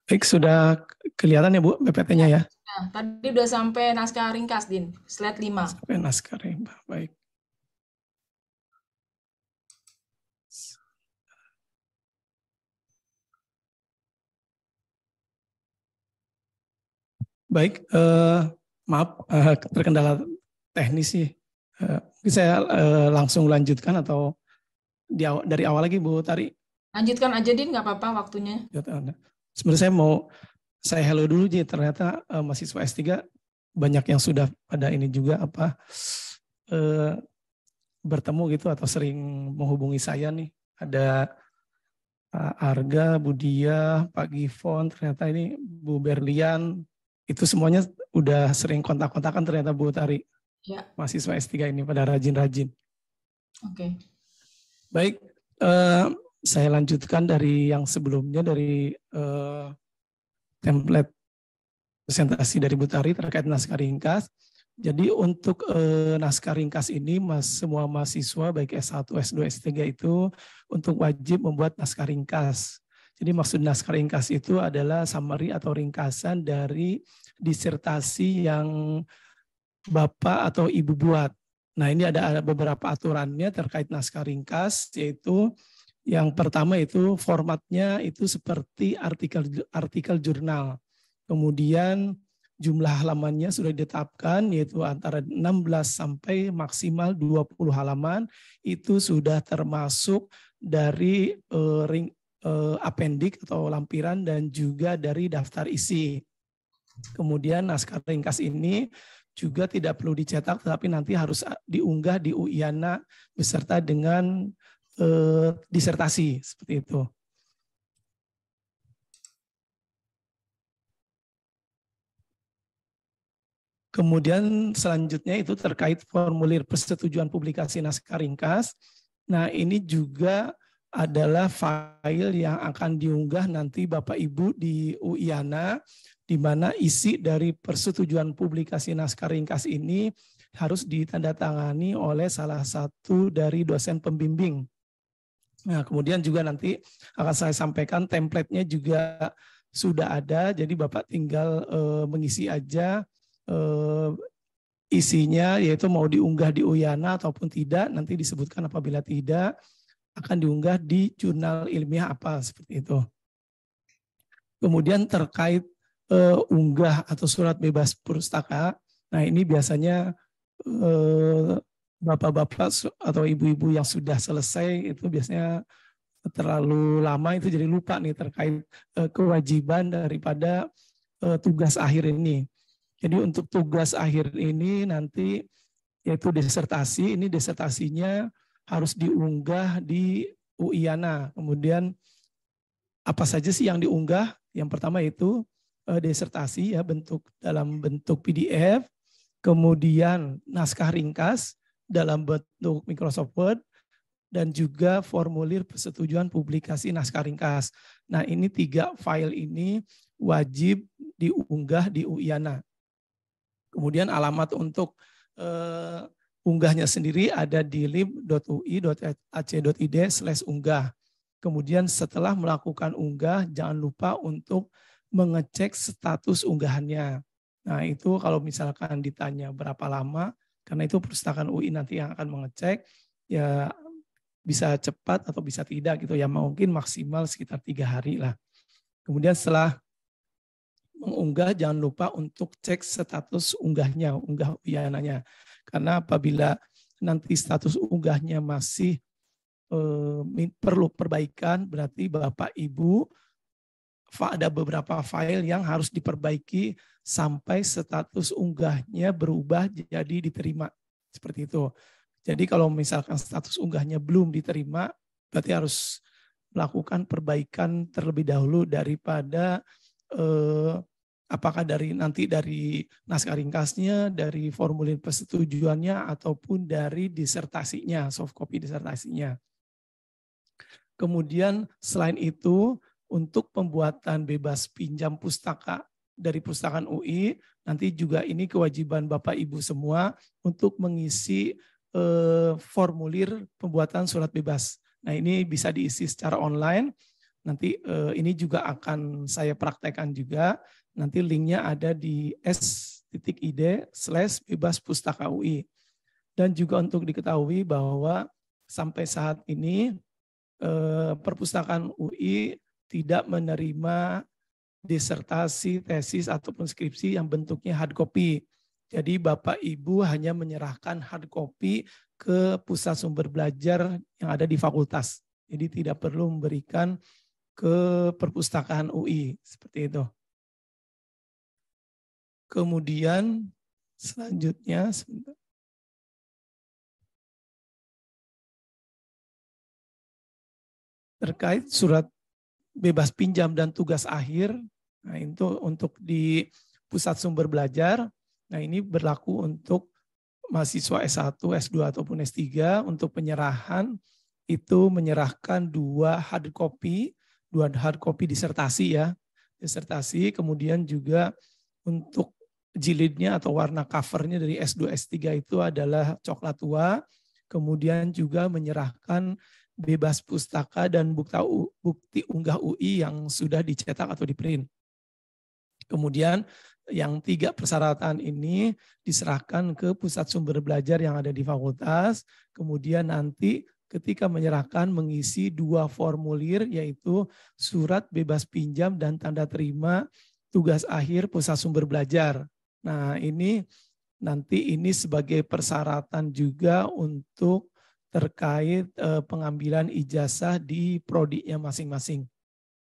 Baik, sudah kelihatan ya Bu PPT-nya ya? Nah, tadi udah sampai naskah ringkas, Din. Slide 5. Sampai naskah ringkas, baik. Baik, maaf terkendala teknis sih. Bisa langsung lanjutkan atau dari awal lagi Bu Tari? Lanjutkan aja Din, nggak apa-apa waktunya. Sebenarnya saya hello dulu Ji, ternyata mahasiswa S3 banyak yang sudah pada ini juga bertemu gitu atau sering menghubungi saya nih. Ada Arga, Budia, Pak Gifon, ternyata ini Bu Berlian, itu semuanya udah sering kontak-kontakan ternyata Bu Tari. Ya, mahasiswa S3 ini pada rajin-rajin. oke. Baik, saya lanjutkan dari yang sebelumnya, dari template presentasi dari Bu Tari terkait naskah ringkas. Jadi untuk naskah ringkas ini semua mahasiswa baik S1, S2, S3 itu untuk wajib membuat naskah ringkas. Jadi maksud naskah ringkas itu adalah summary atau ringkasan dari disertasi yang Bapak atau Ibu buat. Nah, ini ada beberapa aturannya terkait naskah ringkas, yaitu yang pertama itu formatnya itu seperti artikel jurnal. Kemudian jumlah halamannya sudah ditetapkan, yaitu antara 16 sampai maksimal 20 halaman. Itu sudah termasuk dari apendik atau lampiran dan juga dari daftar isi. Kemudian naskah ringkas ini juga tidak perlu dicetak, tetapi nanti harus diunggah di UIANA beserta dengan disertasi, seperti itu. Kemudian selanjutnya itu terkait formulir persetujuan publikasi naskah ringkas. Nah, ini juga adalah file yang akan diunggah nanti Bapak Ibu di UIANA, di mana isi dari persetujuan publikasi naskah ringkas ini harus ditandatangani oleh salah satu dari dosen pembimbing. Nah, kemudian juga nanti akan saya sampaikan template-nya juga sudah ada, jadi Bapak tinggal mengisi aja isinya, yaitu mau diunggah di UIANA ataupun tidak, nanti disebutkan apabila tidak, akan diunggah di jurnal ilmiah apa, seperti itu. Kemudian terkait unggah atau surat bebas pustaka, nah ini biasanya bapak-bapak atau ibu-ibu yang sudah selesai itu biasanya terlalu lama itu jadi lupa nih terkait kewajiban daripada tugas akhir ini. Jadi untuk tugas akhir ini nanti yaitu disertasi, ini disertasinya harus diunggah di UIANA. Kemudian apa saja sih yang diunggah? Yang pertama itu disertasi ya, dalam bentuk PDF, kemudian naskah ringkas dalam bentuk Microsoft Word, dan juga formulir persetujuan publikasi naskah ringkas. Nah, ini 3 file ini wajib diunggah di UIANA. Kemudian alamat untuk unggahnya sendiri ada di lib.ui.ac.id/unggah. Kemudian setelah melakukan unggah, jangan lupa untuk mengecek status unggahannya. Nah, itu kalau misalkan ditanya berapa lama, karena itu perpustakaan UI nanti yang akan mengecek, ya bisa cepat atau bisa tidak gitu ya, mungkin maksimal sekitar 3 hari lah. Kemudian setelah mengunggah, jangan lupa untuk cek status unggahnya, unggah UIANA-nya. Karena apabila nanti status unggahnya masih perlu perbaikan, berarti Bapak Ibu ada beberapa file yang harus diperbaiki sampai status unggahnya berubah jadi diterima. Seperti itu. Jadi kalau misalkan status unggahnya belum diterima, berarti harus melakukan perbaikan terlebih dahulu daripada apakah dari naskah ringkasnya, dari formulir persetujuannya, ataupun dari disertasinya, soft copy disertasinya. Kemudian selain itu, untuk pembuatan bebas pinjam pustaka dari Pustakaan UI, nanti juga ini kewajiban Bapak Ibu semua untuk mengisi formulir pembuatan surat bebas. Nah, ini bisa diisi secara online. Nanti ini juga akan saya praktekkan juga. Nanti linknya ada di s.id/bebas-pustaka-UI. Dan juga untuk diketahui bahwa sampai saat ini Perpustakaan UI tidak menerima disertasi, tesis, ataupun skripsi yang bentuknya hard copy. Jadi Bapak Ibu hanya menyerahkan hard copy ke pusat sumber belajar yang ada di fakultas. Jadi tidak perlu memberikan ke Perpustakaan UI, seperti itu. Kemudian selanjutnya, sebentar. Terkait surat bebas pinjam dan tugas akhir, nah itu untuk di pusat sumber belajar, nah ini berlaku untuk mahasiswa S1, S2 ataupun S3 untuk penyerahan itu menyerahkan dua hard copy disertasi ya. Disertasi, kemudian juga untuk jilidnya atau warna covernya dari S2, S3 itu adalah coklat tua. Kemudian juga menyerahkan bebas pustaka dan bukti unggah UI yang sudah dicetak atau diprint. Kemudian yang 3 persyaratan ini diserahkan ke pusat sumber belajar yang ada di fakultas. Kemudian nanti ketika menyerahkan mengisi 2 formulir yaitu surat bebas pinjam dan tanda terima tugas akhir pusat sumber belajar. Nah ini nanti ini sebagai persyaratan juga untuk terkait pengambilan ijazah di prodinya masing-masing.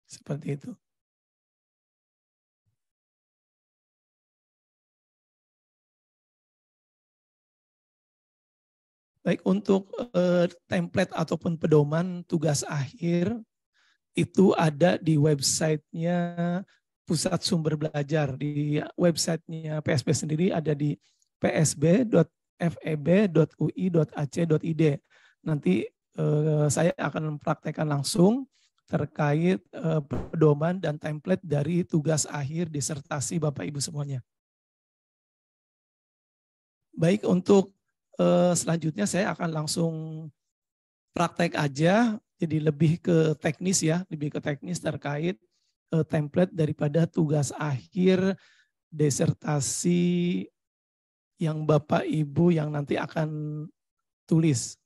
Seperti itu. Baik, untuk template ataupun pedoman tugas akhir itu ada di websitenya Pusat Sumber Belajar. Di websitenya PSB sendiri ada di psb.feb.ui.ac.id. Nanti saya akan mempraktekkan langsung terkait pedoman dan template dari tugas akhir disertasi Bapak Ibu semuanya. Baik, untuk selanjutnya saya akan langsung praktek aja, jadi lebih ke teknis ya, lebih ke teknis terkait template daripada tugas akhir disertasi yang Bapak Ibu yang nanti akan tulis.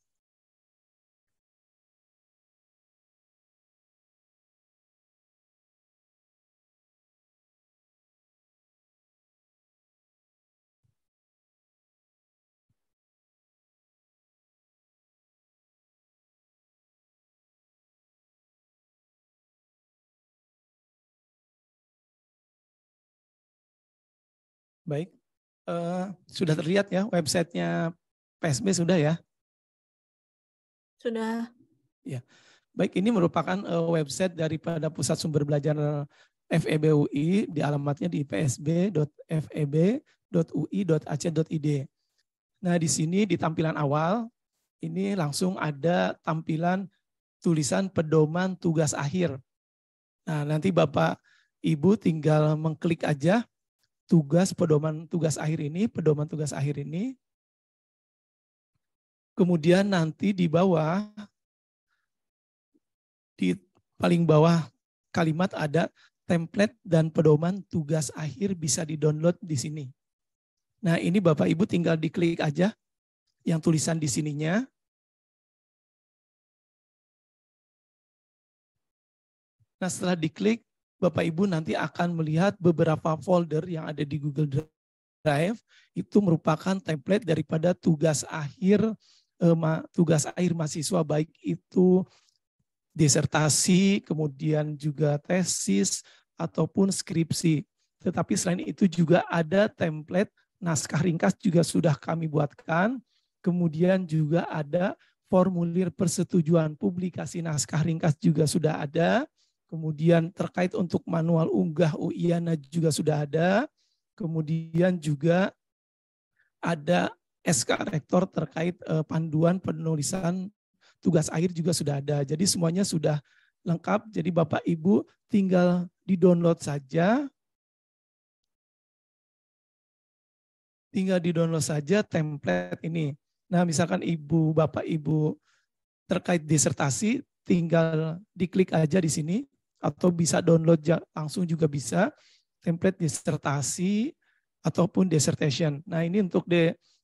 Baik, sudah terlihat ya websitenya PSB sudah ya? Sudah. Ya, baik, ini merupakan website daripada Pusat Sumber Belajar FEB UI, di alamatnya di psb.feb.ui.ac.id. Nah, di sini di tampilan awal ini langsung ada tampilan tulisan pedoman tugas akhir. Nah, nanti Bapak Ibu tinggal mengklik aja pedoman tugas akhir ini. Kemudian nanti di bawah, di paling bawah kalimat ada template dan pedoman tugas akhir bisa di-download di sini. Nah, ini Bapak Ibu tinggal diklik aja yang tulisan di sininya. Nah, setelah diklik, Bapak Ibu nanti akan melihat beberapa folder yang ada di Google Drive. Itu merupakan template daripada tugas akhir mahasiswa, baik itu disertasi, kemudian juga tesis, ataupun skripsi. Tetapi selain itu juga ada template naskah ringkas juga sudah kami buatkan. Kemudian juga ada formulir persetujuan publikasi naskah ringkas juga sudah ada. Kemudian terkait untuk manual unggah UIANA juga sudah ada. Kemudian juga ada SK Rektor terkait panduan penulisan tugas akhir juga sudah ada. Jadi semuanya sudah lengkap. Jadi Bapak Ibu tinggal di-download saja. Tinggal di-download saja template ini. Nah, misalkan Bapak Ibu terkait disertasi, tinggal diklik aja di sini. Atau bisa download langsung juga bisa. Template disertasi ataupun dissertation. Nah, ini untuk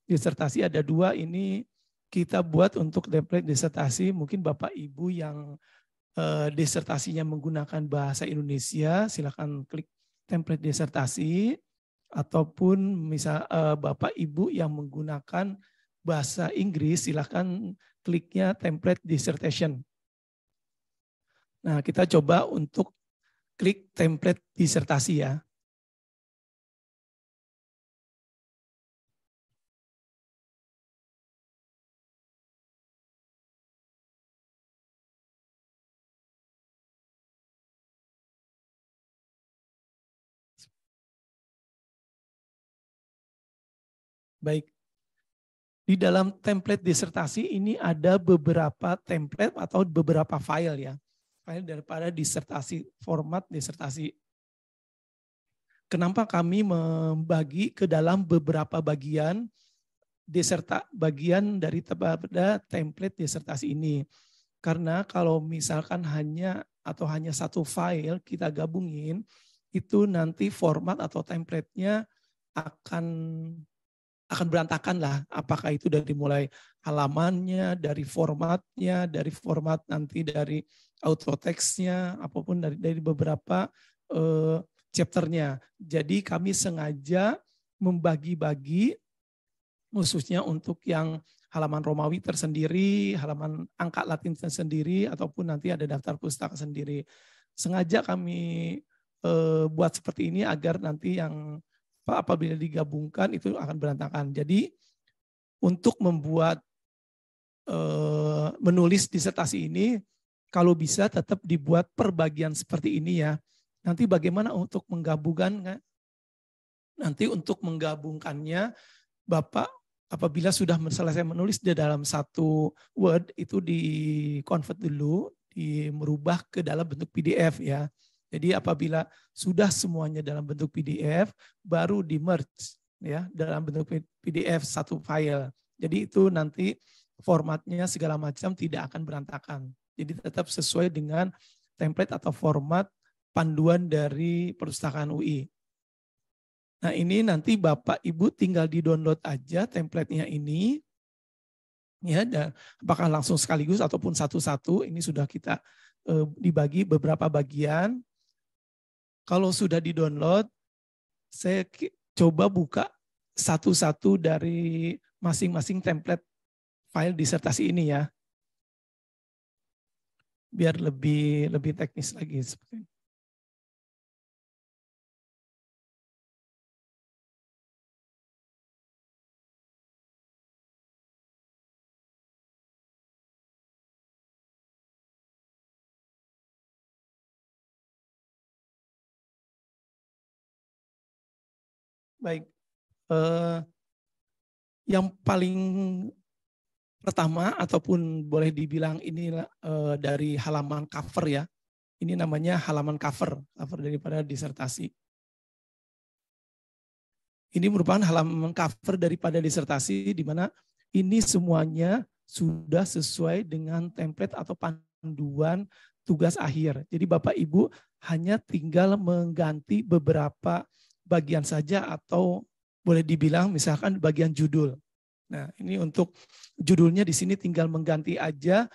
disertasi ada 2, ini kita buat untuk template disertasi. Mungkin Bapak Ibu yang disertasinya menggunakan bahasa Indonesia, silakan klik template disertasi. Ataupun misal Bapak Ibu yang menggunakan bahasa Inggris, silakan kliknya template dissertation. Nah, kita coba untuk klik template disertasi ya. Baik. Di dalam template disertasi ini ada beberapa template atau beberapa file ya. File daripada disertasi, format disertasi. Kenapa kami membagi ke dalam beberapa bagian bagian dari template disertasi ini? Karena kalau misalkan hanya satu file kita gabungin, itu nanti format atau template-nya akan berantakan lah. Apakah itu dari mulai halamannya, dari format nanti dari auto text-nya, apapun dari beberapa chapter-nya. Jadi kami sengaja membagi-bagi khususnya untuk yang halaman Romawi tersendiri, halaman angka Latin tersendiri, ataupun nanti ada daftar pustaka sendiri. Sengaja kami buat seperti ini agar nanti yang apabila digabungkan itu akan berantakan. Jadi untuk membuat menulis disertasi ini, kalau bisa tetap dibuat per bagian seperti ini ya. Nanti bagaimana untuk menggabungkan? Nanti untuk menggabungkannya, Bapak apabila sudah selesai menulis di dalam satu Word, itu di-convert dulu, merubah ke dalam bentuk PDF ya. Jadi apabila sudah semuanya dalam bentuk PDF, baru di-merge ya dalam bentuk PDF satu file. Jadi itu nanti formatnya segala macam tidak akan berantakan. Jadi tetap sesuai dengan template atau format panduan dari Perpustakaan UI. Nah ini nanti Bapak Ibu tinggal di-download aja template-nya ini. Ya, dan apakah langsung sekaligus ataupun satu-satu, ini sudah kita dibagi beberapa bagian. Kalau sudah di-download, saya coba buka satu-satu dari masing-masing template file disertasi ini ya. Biar lebih teknis lagi seperti ini. Baik, yang paling pertama ataupun boleh dibilang ini dari halaman cover ya. Ini namanya halaman cover daripada disertasi. Ini merupakan halaman cover daripada disertasi di mana ini semuanya sudah sesuai dengan template atau panduan tugas akhir. Jadi Bapak Ibu hanya tinggal mengganti beberapa bagian saja atau boleh dibilang misalkan bagian judul. Nah, ini untuk judulnya di sini tinggal mengganti aja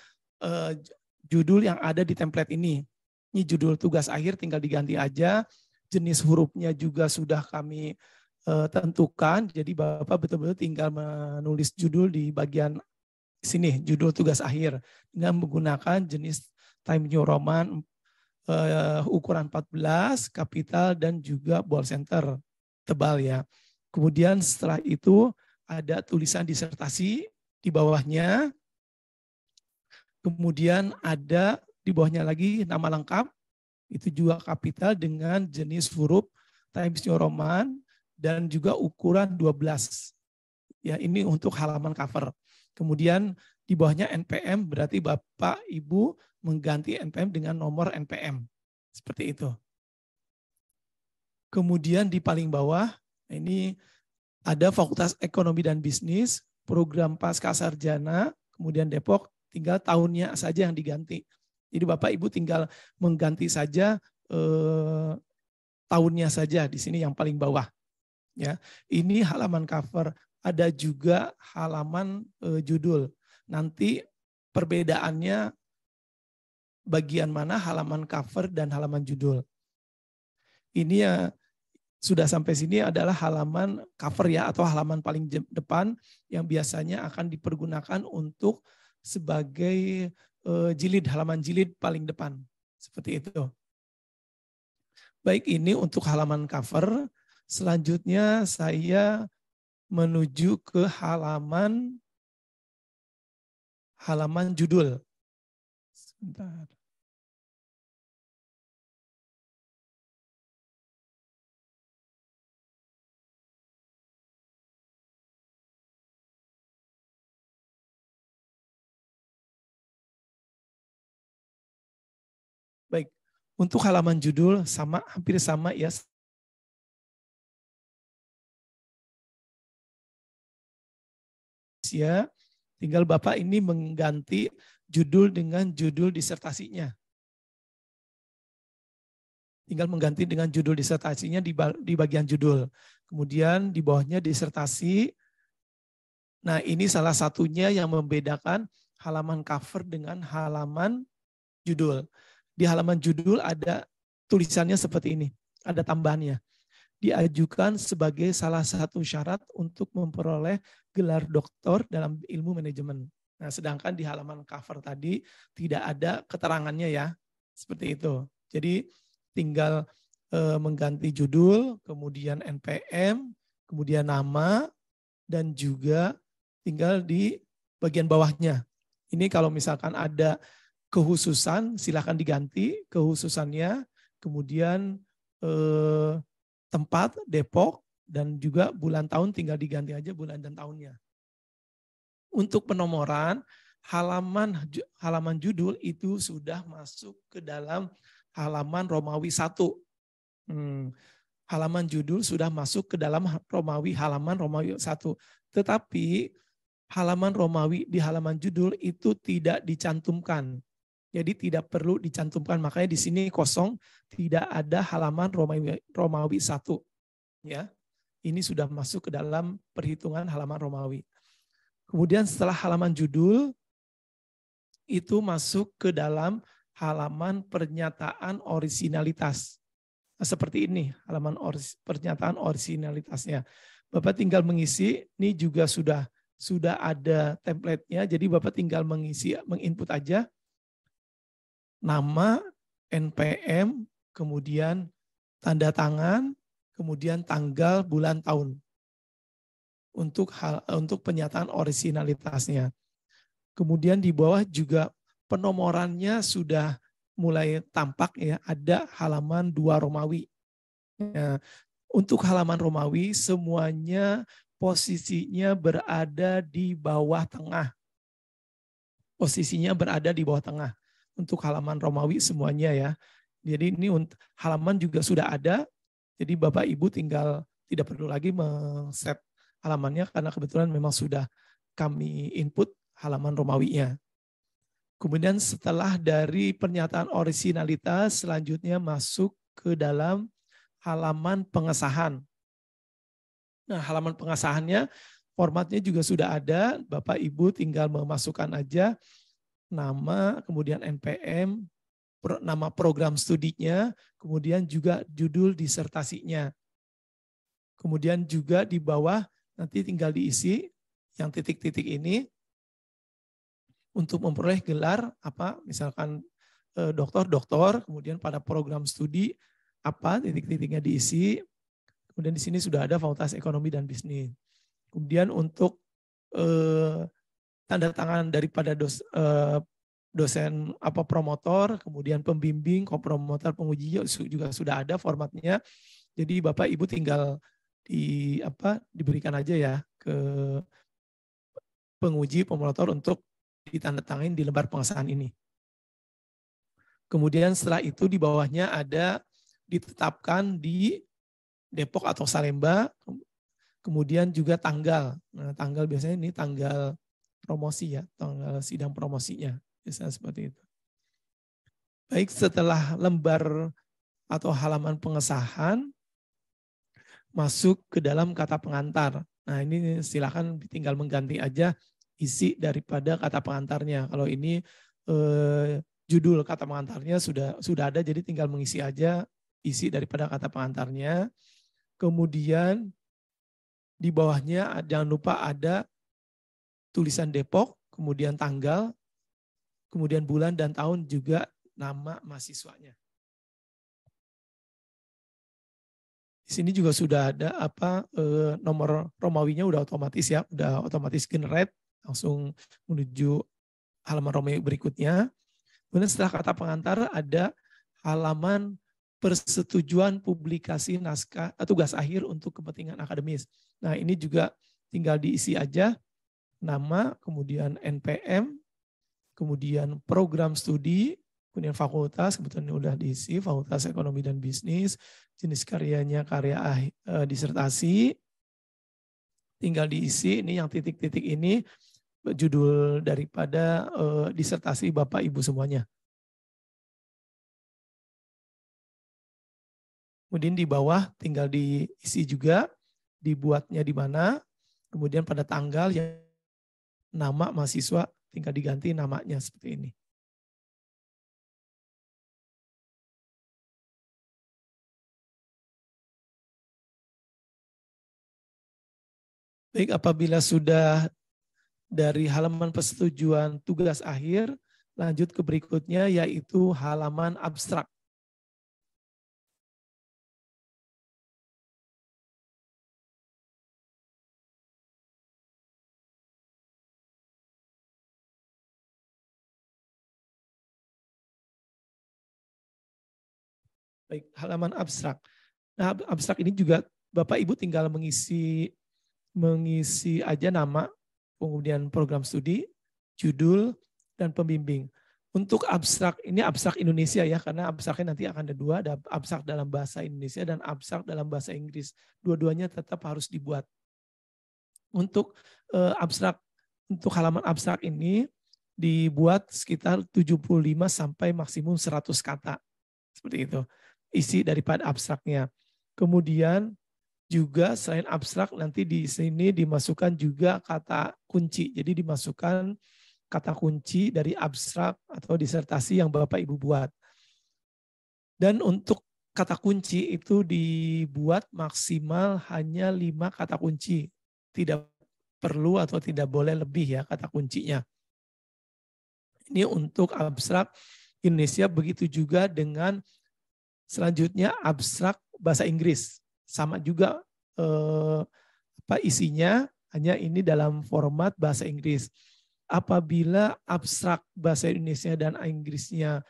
judul yang ada di template ini. Ini judul tugas akhir tinggal diganti aja. Jenis hurufnya juga sudah kami tentukan. Jadi Bapak betul-betul tinggal menulis judul di bagian sini, judul tugas akhir dengan menggunakan jenis Times New Roman ukuran 14, kapital dan juga bold center tebal ya. Kemudian setelah itu ada tulisan disertasi di bawahnya. Kemudian ada di bawahnya lagi nama lengkap, itu juga kapital dengan jenis huruf Times New Roman dan juga ukuran 12. Ya, ini untuk halaman cover. Kemudian di bawahnya NPM berarti Bapak Ibu mengganti NPM dengan nomor NPM. Seperti itu. Kemudian di paling bawah ini ada Fakultas Ekonomi dan Bisnis, program pasca sarjana, kemudian Depok, tinggal tahunnya saja yang diganti. Jadi Bapak Ibu tinggal mengganti saja tahunnya saja di sini yang paling bawah. Ya, ini halaman cover. Ada juga halaman judul. Nanti perbedaannya bagian mana halaman cover dan halaman judul. Ini ya sudah sampai sini adalah halaman cover ya atau halaman paling depan yang biasanya akan dipergunakan untuk sebagai jilid, halaman jilid paling depan. Seperti itu. Baik, ini untuk halaman cover. Selanjutnya saya menuju ke halaman judul. Sebentar. Untuk halaman judul sama, hampir sama ya. Ya, tinggal Bapak ini mengganti judul dengan judul disertasinya. Tinggal mengganti dengan judul disertasinya di bagian judul. Kemudian di bawahnya disertasi. Nah, ini salah satunya yang membedakan halaman cover dengan halaman judul. Di halaman judul ada tulisannya seperti ini, ada tambahannya. Diajukan sebagai salah satu syarat untuk memperoleh gelar doktor dalam ilmu manajemen. Nah, sedangkan di halaman cover tadi tidak ada keterangannya ya, seperti itu. Jadi tinggal mengganti judul, kemudian NPM, kemudian nama, dan juga tinggal di bagian bawahnya. Ini kalau misalkan ada kekhususan, silakan diganti kekhususannya, kemudian tempat, Depok, dan juga bulan tahun tinggal diganti aja bulan dan tahunnya. Untuk penomoran, halaman judul itu sudah masuk ke dalam halaman Romawi 1. Halaman judul sudah masuk ke dalam halaman Romawi 1. Tetapi halaman Romawi di halaman judul itu tidak dicantumkan. Jadi tidak perlu dicantumkan, makanya di sini kosong, tidak ada halaman Romawi 1. Ya, ini sudah masuk ke dalam perhitungan halaman Romawi. Kemudian setelah halaman judul itu masuk ke dalam halaman pernyataan orisinalitas. Nah, seperti ini halaman pernyataan orisinalitasnya. Bapak tinggal mengisi, ini juga sudah ada template-nya, jadi Bapak tinggal menginput aja nama, NPM, kemudian tanda tangan, kemudian tanggal, bulan, tahun. Untuk pernyataan orisinalitasnya. Kemudian di bawah juga penomorannya sudah mulai tampak ya, ada halaman 2 Romawi. Ya, untuk halaman Romawi semuanya posisinya berada di bawah tengah. Posisinya berada di bawah tengah. Untuk halaman Romawi semuanya ya. Jadi ini halaman juga sudah ada. Jadi Bapak Ibu tinggal tidak perlu lagi men-set halamannya karena kebetulan memang sudah kami input halaman Romawinya. Kemudian setelah dari pernyataan orisinalitas selanjutnya masuk ke dalam halaman pengesahan. Nah, halaman pengesahannya formatnya juga sudah ada. Bapak Ibu tinggal memasukkan aja nama, kemudian NPM, nama program studinya, kemudian juga judul disertasinya. Kemudian juga di bawah nanti tinggal diisi yang titik-titik ini untuk memperoleh gelar apa, misalkan doktor, kemudian pada program studi apa, titik-titiknya diisi. Kemudian di sini sudah ada Fakultas Ekonomi dan Bisnis. Kemudian untuk tanda tangan daripada dosen apa promotor, kemudian pembimbing, kopromotor, penguji juga sudah ada formatnya. Jadi Bapak Ibu tinggal diberikan aja ya ke penguji promotor untuk ditandatangani di lembar pengesahan ini. Kemudian setelah itu di bawahnya ada ditetapkan di Depok atau Salemba, kemudian juga tanggal. Nah, tanggal biasanya ini tanggal promosi ya, tanggal sidang promosinya. Biasanya seperti itu. Baik, setelah lembar atau halaman pengesahan, masuk ke dalam kata pengantar. Nah, ini silakan tinggal mengganti aja isi daripada kata pengantarnya. Kalau ini judul kata pengantarnya sudah ada, jadi tinggal mengisi aja isi daripada kata pengantarnya. Kemudian di bawahnya jangan lupa ada tulisan Depok, kemudian tanggal, kemudian bulan dan tahun, juga nama mahasiswanya. Di sini juga sudah ada nomor Romawinya udah otomatis ya, udah otomatis generate langsung menuju halaman Romawi berikutnya. Kemudian setelah kata pengantar ada halaman persetujuan publikasi naskah tugas akhir untuk kepentingan akademis. Nah, ini juga tinggal diisi aja nama, kemudian NPM, kemudian program studi, Kemudian fakultas, kebetulan udah diisi, Fakultas Ekonomi dan Bisnis, jenis karyanya karya disertasi, tinggal diisi. Ini yang titik-titik ini judul daripada disertasi Bapak Ibu semuanya. Kemudian di bawah tinggal diisi juga, dibuatnya di mana, kemudian pada tanggal yang nama mahasiswa tinggal diganti namanya seperti ini. Baik, apabila sudah dari halaman persetujuan tugas akhir, lanjut ke berikutnya yaitu halaman abstrak. Baik, halaman abstrak. Nah, abstrak ini juga Bapak Ibu tinggal mengisi aja nama, kemudian program studi, judul, dan pembimbing. Untuk abstrak, ini abstrak Indonesia ya, karena abstraknya nanti akan ada dua, ada abstrak dalam bahasa Indonesia dan abstrak dalam bahasa Inggris. Dua-duanya tetap harus dibuat. Untuk abstrak, untuk halaman abstrak ini dibuat sekitar 75 sampai maksimum 100 kata. Seperti itu, isi daripada abstraknya. Kemudian juga selain abstrak nanti di sini dimasukkan juga kata kunci. Jadi dimasukkan kata kunci dari abstrak atau disertasi yang Bapak Ibu buat. Dan untuk kata kunci itu dibuat maksimal hanya 5 kata kunci. Tidak perlu atau tidak boleh lebih ya kata kuncinya. Ini untuk abstrak Indonesia, begitu juga dengan selanjutnya abstrak bahasa Inggris. Sama juga isinya, hanya ini dalam format bahasa Inggris. Apabila abstrak bahasa Indonesia dan Inggrisnya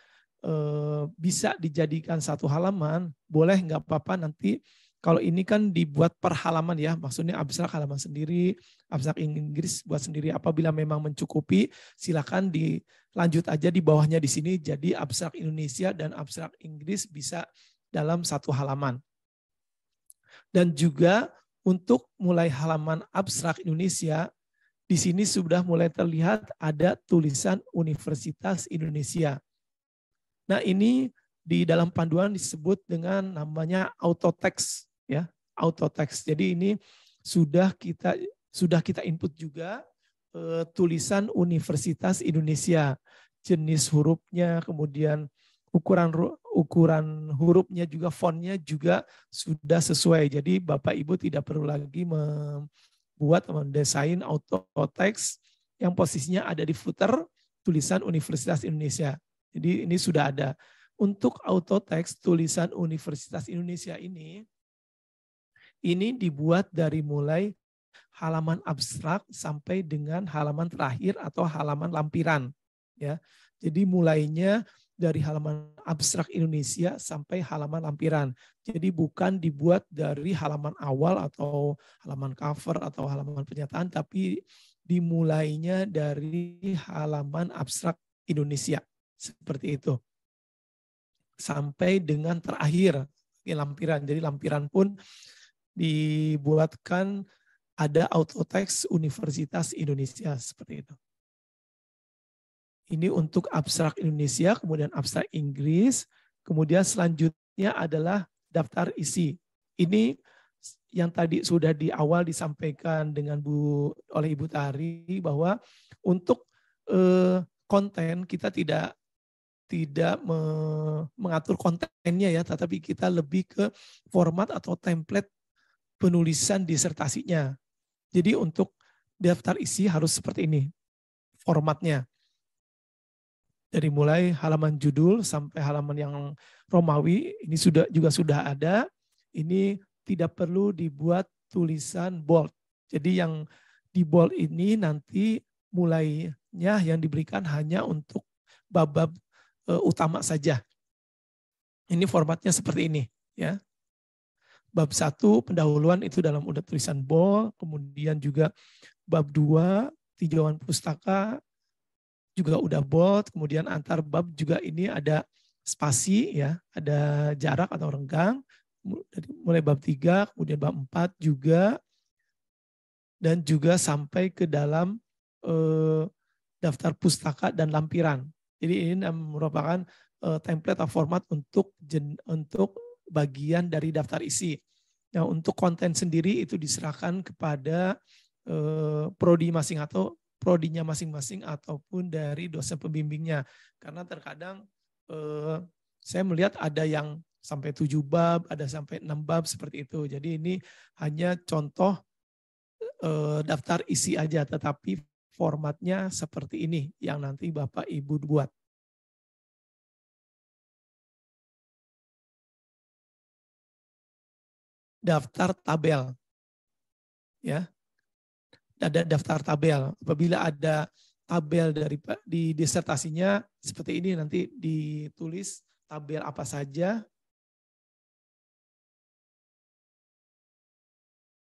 bisa dijadikan satu halaman, boleh, nggak apa-apa. Nanti kalau ini kan dibuat per halaman ya, maksudnya abstrak halaman sendiri, abstrak Inggris buat sendiri. Apabila memang mencukupi, silakan dilanjut aja di bawahnya di sini. Jadi abstrak Indonesia dan abstrak Inggris bisa dalam satu halaman. Dan juga untuk mulai halaman abstrak Indonesia, di sini sudah mulai terlihat ada tulisan Universitas Indonesia. Nah, ini di dalam panduan disebut dengan namanya auto text ya, auto text. Jadi ini sudah kita input juga tulisan Universitas Indonesia, jenis hurufnya, kemudian ukuran hurufnya juga, fontnya juga sudah sesuai. Jadi Bapak Ibu tidak perlu lagi mendesain auto text yang posisinya ada di footer tulisan Universitas Indonesia. Jadi ini sudah ada. Untuk auto text tulisan Universitas Indonesia ini dibuat dari mulai halaman abstrak sampai dengan halaman terakhir atau halaman lampiran. Ya, jadi mulainya dari halaman abstrak Indonesia sampai halaman lampiran. Jadi bukan dibuat dari halaman awal atau halaman cover atau halaman pernyataan, tapi dimulainya dari halaman abstrak Indonesia. Seperti itu. Sampai dengan terakhir lampiran. Jadi lampiran pun dibuatkan ada auto text Universitas Indonesia seperti itu. Ini untuk abstrak Indonesia, kemudian abstrak Inggris, kemudian selanjutnya adalah daftar isi. Ini yang tadi sudah di awal disampaikan dengan oleh Ibu Tari bahwa untuk konten kita tidak mengatur kontennya ya, tetapi kita lebih ke format atau template penulisan disertasinya. Jadi untuk daftar isi harus seperti ini formatnya. Dari mulai halaman judul sampai halaman yang Romawi ini juga sudah ada. Ini tidak perlu dibuat tulisan bold. Jadi yang di bold ini nanti mulainya yang diberikan hanya untuk bab-bab utama saja. Ini formatnya seperti ini ya. Bab 1 pendahuluan itu dalam udah tulisan bold, kemudian juga bab 2 tinjauan pustaka juga udah bold, kemudian antar bab juga ini ada spasi ya, ada jarak atau renggang, mulai bab 3, kemudian bab 4 juga, dan juga sampai ke dalam daftar pustaka dan lampiran. Jadi ini merupakan template atau format untuk bagian dari daftar isi. Nah, untuk konten sendiri itu diserahkan kepada prodi prodinya masing-masing ataupun dari dosen pembimbingnya. Karena terkadang saya melihat ada yang sampai 7 bab, ada sampai 6 bab seperti itu. Jadi ini hanya contoh daftar isi aja, tetapi formatnya seperti ini yang nanti Bapak Ibu buat. Daftar tabel. Ya. Ada daftar tabel. Apabila ada tabel di disertasinya seperti ini, nanti ditulis tabel apa saja.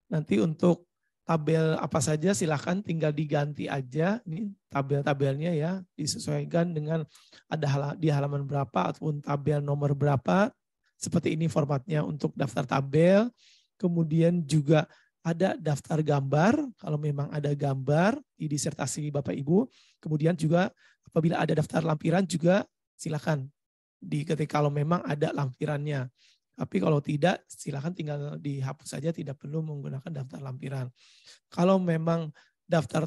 Nanti untuk tabel apa saja silahkan tinggal diganti aja. Ini tabel-tabelnya ya, disesuaikan dengan ada di halaman berapa ataupun tabel nomor berapa. Seperti ini formatnya untuk daftar tabel. Kemudian juga ada daftar gambar, kalau memang ada gambar di disertasi Bapak Ibu. Kemudian juga apabila ada daftar lampiran juga silakan diketik kalau memang ada lampirannya. Tapi kalau tidak, silakan tinggal dihapus saja, tidak perlu menggunakan daftar lampiran. Kalau memang daftar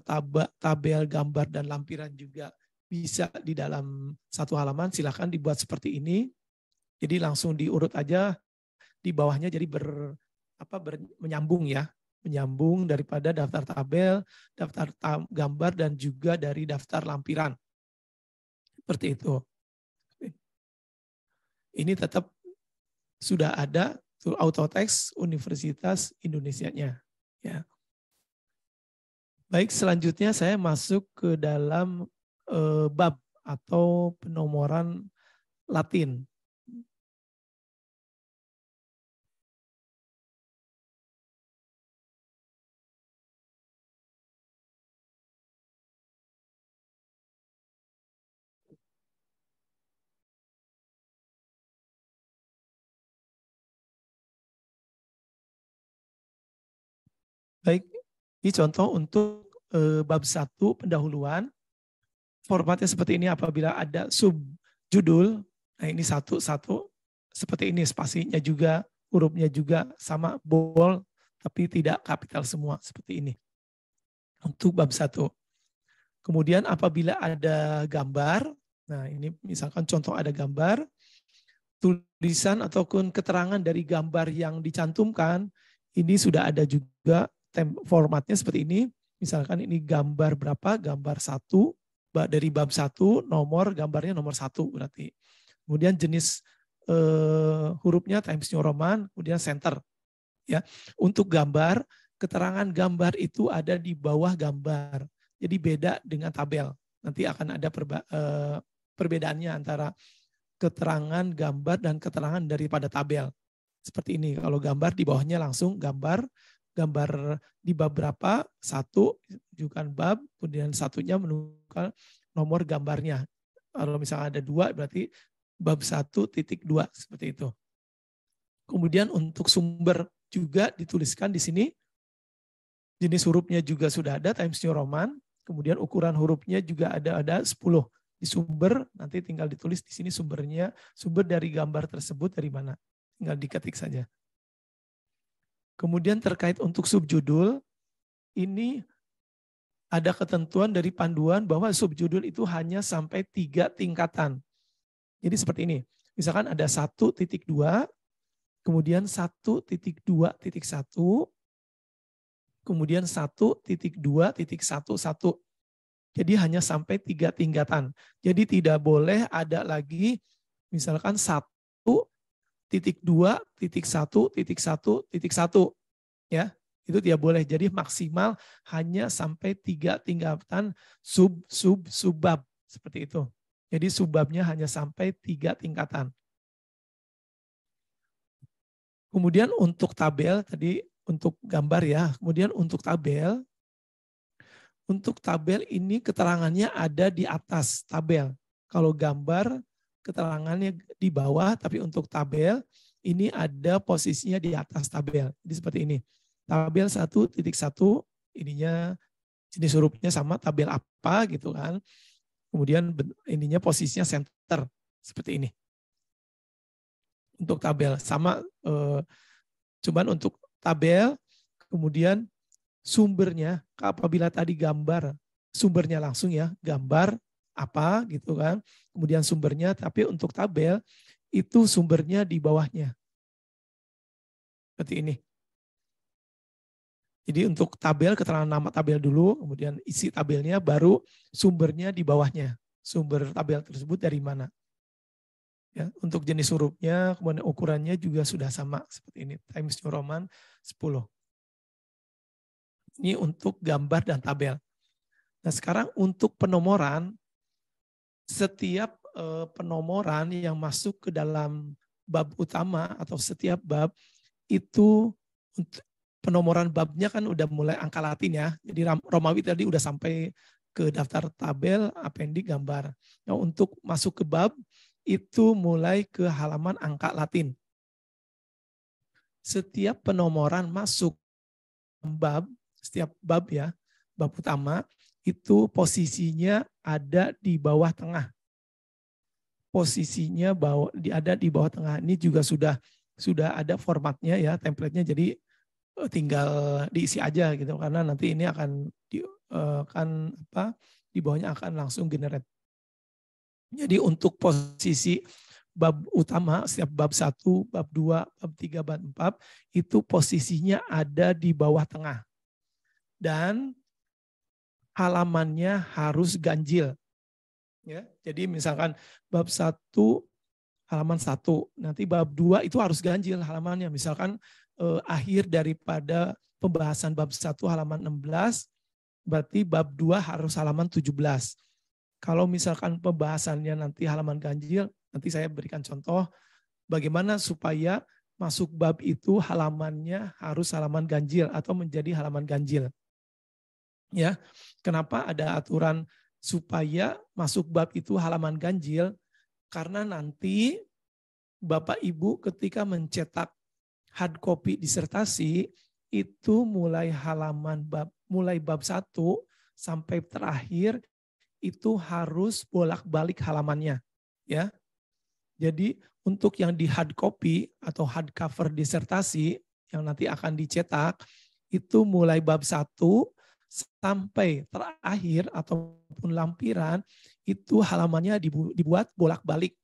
tabel, gambar, dan lampiran juga bisa di dalam satu halaman, silakan dibuat seperti ini. Jadi langsung diurut aja di bawahnya, jadi menyambung ya. Menyambung daripada daftar tabel, daftar gambar, dan juga dari daftar lampiran. Seperti itu. Ini tetap sudah ada auto text Universitas Indonesianya. Ya. Baik, selanjutnya saya masuk ke dalam bab atau penomoran Latin. Baik, ini contoh untuk bab 1 pendahuluan. Formatnya seperti ini apabila ada subjudul. Nah ini satu-satu seperti ini, spasinya juga, hurufnya juga sama bold, tapi tidak kapital semua seperti ini. Untuk bab 1. Kemudian apabila ada gambar, nah ini misalkan contoh ada gambar, tulisan ataupun keterangan dari gambar yang dicantumkan, ini sudah ada juga formatnya seperti ini. Misalkan ini gambar berapa, gambar 1, dari bab 1, nomor gambarnya nomor 1 berarti. Kemudian jenis hurufnya Times New Roman, kemudian center. Ya, untuk gambar, keterangan gambar itu ada di bawah gambar. Jadi beda dengan tabel. Nanti akan ada perbedaannya antara keterangan gambar dan keterangan daripada tabel. Seperti ini, kalau gambar di bawahnya langsung gambar di bab berapa, 1, rujukan bab, kemudian satunya menunjukkan nomor gambarnya. Kalau misalnya ada 2, berarti bab 1.2, seperti itu. Kemudian untuk sumber juga dituliskan di sini. Jenis hurufnya juga sudah ada, Times New Roman. Kemudian ukuran hurufnya juga ada 10. Di sumber, nanti tinggal ditulis di sini sumbernya, sumber dari gambar tersebut dari mana. Tinggal diketik saja. Kemudian terkait untuk subjudul, ini ada ketentuan dari panduan bahwa subjudul itu hanya sampai 3 tingkatan. Jadi seperti ini, misalkan ada 1.2, kemudian 1.2.1, kemudian 1.2.11. Jadi hanya sampai 3 tingkatan. Jadi tidak boleh ada lagi misalkan 1.2.1.1.1 ya, itu tidak boleh. Jadi maksimal hanya sampai 3 tingkatan subbab seperti itu. Jadi subbabnya hanya sampai 3 tingkatan. Kemudian untuk tabel tadi untuk gambar ya. Kemudian untuk tabel Untuk tabel ini keterangannya ada di atas tabel. Kalau gambar keterangannya di bawah, tapi untuk tabel ini ada posisinya di atas tabel. Jadi seperti ini. Tabel 1.1 ininya jenis hurufnya sama tabel apa gitu kan. Kemudian ininya posisinya center seperti ini. Untuk tabel sama cuman untuk tabel kemudian sumbernya apabila tadi gambar sumbernya langsung ya gambar apa gitu kan kemudian sumbernya tapi untuk tabel itu sumbernya di bawahnya seperti ini. Jadi untuk tabel keterangan nama tabel dulu kemudian isi tabelnya baru sumbernya di bawahnya sumber tabel tersebut dari mana ya. Untuk jenis hurufnya kemudian ukurannya juga sudah sama seperti ini Times New Roman 10. Ini untuk gambar dan tabel. Nah sekarang untuk penomoran, setiap penomoran yang masuk ke dalam bab utama atau setiap bab itu penomoran babnya kan udah mulai angka Latin ya. Jadi Romawi tadi udah sampai ke daftar tabel, apendik, gambar. Nah untuk masuk ke bab itu mulai ke halaman angka Latin. Setiap penomoran masuk bab setiap bab ya, bab utama itu posisinya ada di bawah tengah. Posisinya ada di bawah tengah. Ini juga sudah ada formatnya ya, template-nya jadi tinggal diisi aja gitu karena nanti ini akan di bawahnya akan langsung generate. Jadi untuk posisi bab utama setiap bab 1, bab 2, bab 3, bab 4 itu posisinya ada di bawah tengah. Dan halamannya harus ganjil. Ya, jadi misalkan bab 1 halaman 1, nanti bab 2 itu harus ganjil halamannya. Misalkan akhir daripada pembahasan bab 1 halaman 16, berarti bab 2 harus halaman 17. Kalau misalkan pembahasannya nanti halaman ganjil, nanti saya berikan contoh bagaimana supaya masuk bab itu halamannya harus halaman ganjil atau menjadi halaman ganjil. Ya, kenapa ada aturan supaya masuk bab itu halaman ganjil? Karena nanti Bapak Ibu ketika mencetak hard copy disertasi itu mulai bab 1 sampai terakhir itu harus bolak-balik halamannya, ya. Jadi untuk yang di hard copy atau hard cover disertasi yang nanti akan dicetak itu mulai bab 1 sampai terakhir ataupun lampiran itu halamannya dibuat bolak-balik,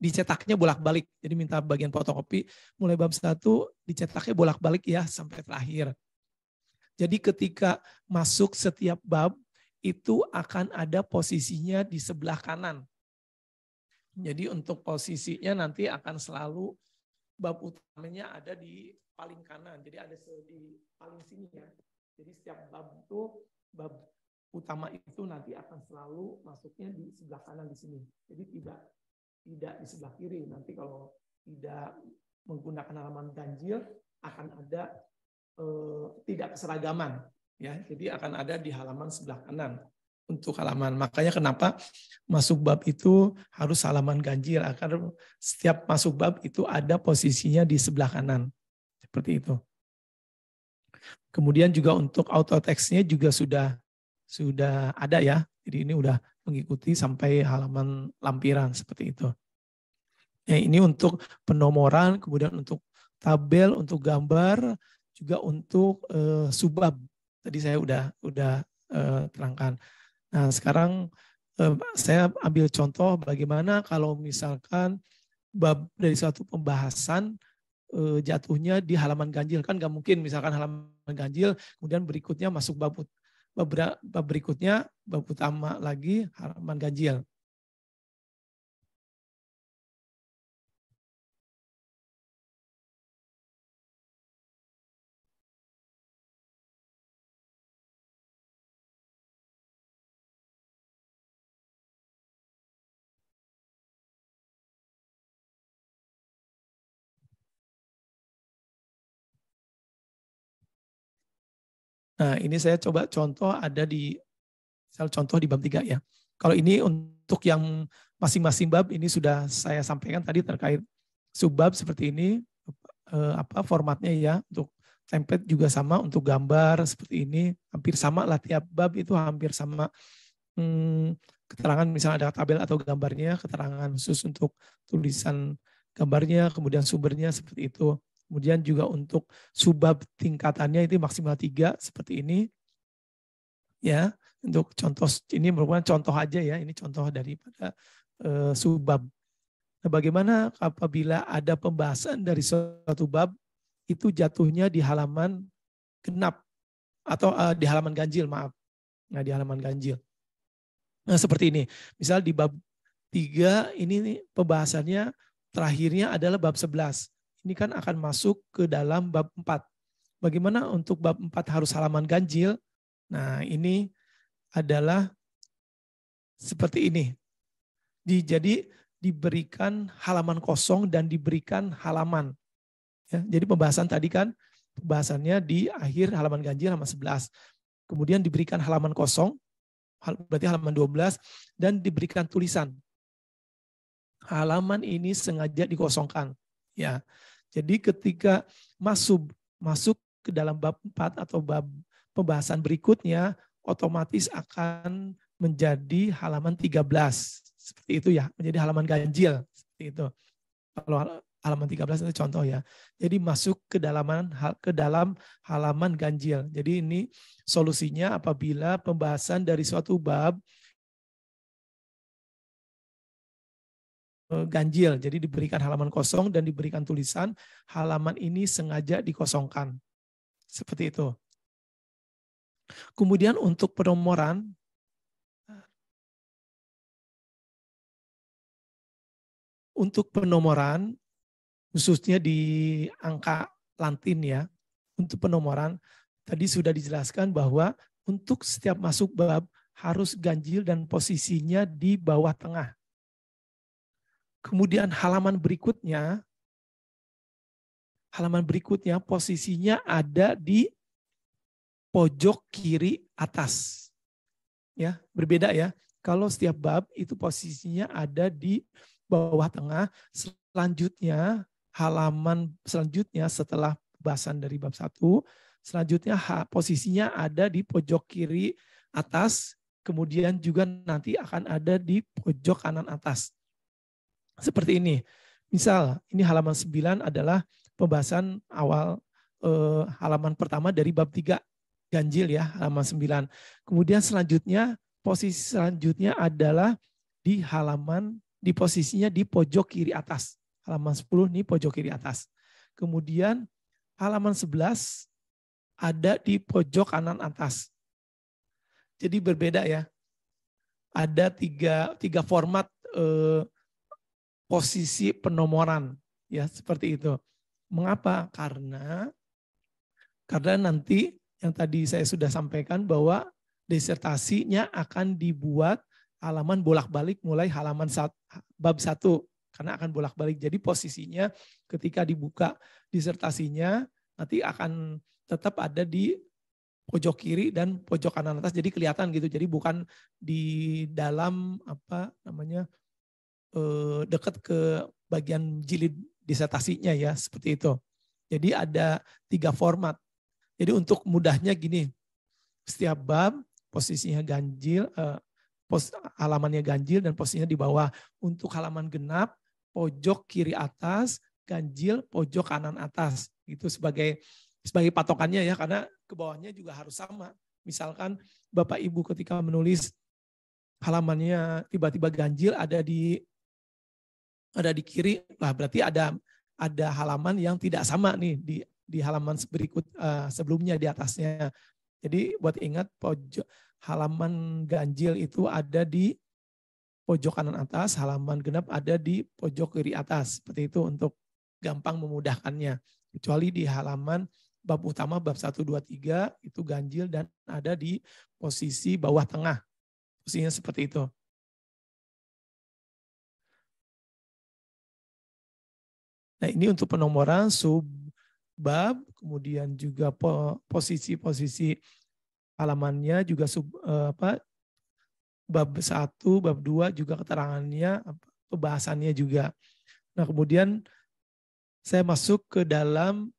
dicetaknya bolak-balik. Jadi minta bagian fotokopi mulai bab 1 dicetaknya bolak-balik ya sampai terakhir. Jadi ketika masuk setiap bab itu akan ada posisinya di sebelah kanan. Jadi untuk posisinya nanti akan selalu bab utamanya ada di paling kanan. Jadi ada di paling sini ya. Jadi setiap bab itu, bab utama itu nanti akan selalu masuknya di sebelah kanan di sini. Jadi tidak di sebelah kiri. Nanti kalau tidak menggunakan halaman ganjil akan ada tidak keseragaman. Ya, jadi akan ada di halaman sebelah kanan untuk halaman. Makanya kenapa masuk bab itu harus halaman ganjil agar setiap masuk bab itu ada posisinya di sebelah kanan. Seperti itu. Kemudian juga untuk auto text-nya juga sudah ada ya. Jadi ini udah mengikuti sampai halaman lampiran seperti itu. Ya, ini untuk penomoran, kemudian untuk tabel, untuk gambar, juga untuk subbab. Tadi saya udah terangkan. Nah, sekarang saya ambil contoh bagaimana kalau misalkan bab dari suatu pembahasan jatuhnya di halaman ganjil. Kan nggak mungkin misalkan halaman ganjil, kemudian berikutnya masuk bab berikutnya, bab utama lagi halaman ganjil. Nah, ini saya coba contoh ada di Misal contoh di bab 3 ya. Kalau ini untuk yang masing-masing bab ini sudah saya sampaikan tadi terkait subbab seperti ini, formatnya ya. Untuk template juga sama, untuk gambar seperti ini hampir sama lah, tiap bab itu hampir sama. Keterangan misalnya ada tabel atau gambarnya, keterangan khusus untuk tulisan gambarnya, kemudian sumbernya seperti itu. Kemudian juga untuk subbab tingkatannya itu maksimal 3 seperti ini. Ya, untuk contoh ini merupakan contoh aja ya, ini contoh daripada subbab. Nah, bagaimana apabila ada pembahasan dari suatu bab itu jatuhnya di halaman genap atau di halaman ganjil, maaf. Nah, di halaman ganjil. Nah, seperti ini. Misal di bab 3 ini pembahasannya terakhirnya adalah bab 11. Ini kan akan masuk ke dalam bab 4. Bagaimana untuk bab 4 harus halaman ganjil? Nah, ini adalah seperti ini. Jadi diberikan halaman kosong dan diberikan halaman. Ya, jadi pembahasan tadi kan pembahasannya di akhir halaman ganjil halaman 11. Kemudian diberikan halaman kosong, berarti halaman 12, dan diberikan tulisan. Halaman ini sengaja dikosongkan. Ya, jadi ketika masuk ke dalam bab 4 atau bab pembahasan berikutnya, otomatis akan menjadi halaman 13. Seperti itu ya, menjadi halaman ganjil. Seperti itu. Kalau halaman 13 itu contoh ya. Jadi masuk ke dalam halaman ganjil. Jadi ini solusinya apabila pembahasan dari suatu bab ganjil, jadi diberikan halaman kosong dan diberikan tulisan halaman ini sengaja dikosongkan. Seperti itu. Kemudian untuk penomoran, khususnya di angka Lantin ya, untuk penomoran tadi sudah dijelaskan bahwa untuk setiap masuk bab harus ganjil dan posisinya di bawah tengah. Kemudian halaman berikutnya posisinya ada di pojok kiri atas. Ya, berbeda ya. Kalau setiap bab itu posisinya ada di bawah tengah, halaman selanjutnya setelah pembahasan dari bab 1, selanjutnya posisinya ada di pojok kiri atas, kemudian juga nanti akan ada di pojok kanan atas. Seperti ini. Misal, ini halaman 9 adalah pembahasan awal halaman pertama dari bab 3 ganjil ya, halaman 9. Kemudian posisi selanjutnya adalah di posisinya di pojok kiri atas. Halaman 10 ini pojok kiri atas. Kemudian halaman 11 ada di pojok kanan atas. Jadi berbeda ya. Ada tiga format posisi penomoran ya, seperti itu. Mengapa? Karena nanti yang tadi saya sudah sampaikan bahwa disertasinya akan dibuat halaman bolak-balik mulai halaman bab 1 karena akan bolak-balik. Jadi posisinya ketika dibuka disertasinya nanti akan tetap ada di pojok kiri dan pojok kanan atas, jadi kelihatan gitu. Jadi bukan di dalam dekat ke bagian jilid disertasinya ya, seperti itu. Jadi ada 3 format. Jadi untuk mudahnya gini, setiap bab posisinya ganjil, halamannya ganjil dan posisinya di bawah. Untuk halaman genap, pojok kiri atas, ganjil pojok kanan atas. Itu sebagai patokannya ya, karena ke bawahnya juga harus sama. Misalkan Bapak Ibu ketika menulis halamannya tiba-tiba ganjil ada di kiri, lah berarti ada halaman yang tidak sama nih di halaman berikut sebelumnya di atasnya. Jadi buat ingat halaman ganjil itu ada di pojok kanan atas, halaman genap ada di pojok kiri atas. Seperti itu untuk gampang memudahkannya. Kecuali di halaman bab utama bab 1, 2, 3 itu ganjil dan ada di posisi bawah tengah. Posisinya seperti itu. Nah, ini untuk penomoran subbab, kemudian juga posisi-posisi halamannya juga bab 1, bab 2 juga keterangannya, pembahasannya juga. Nah, kemudian saya masuk ke dalam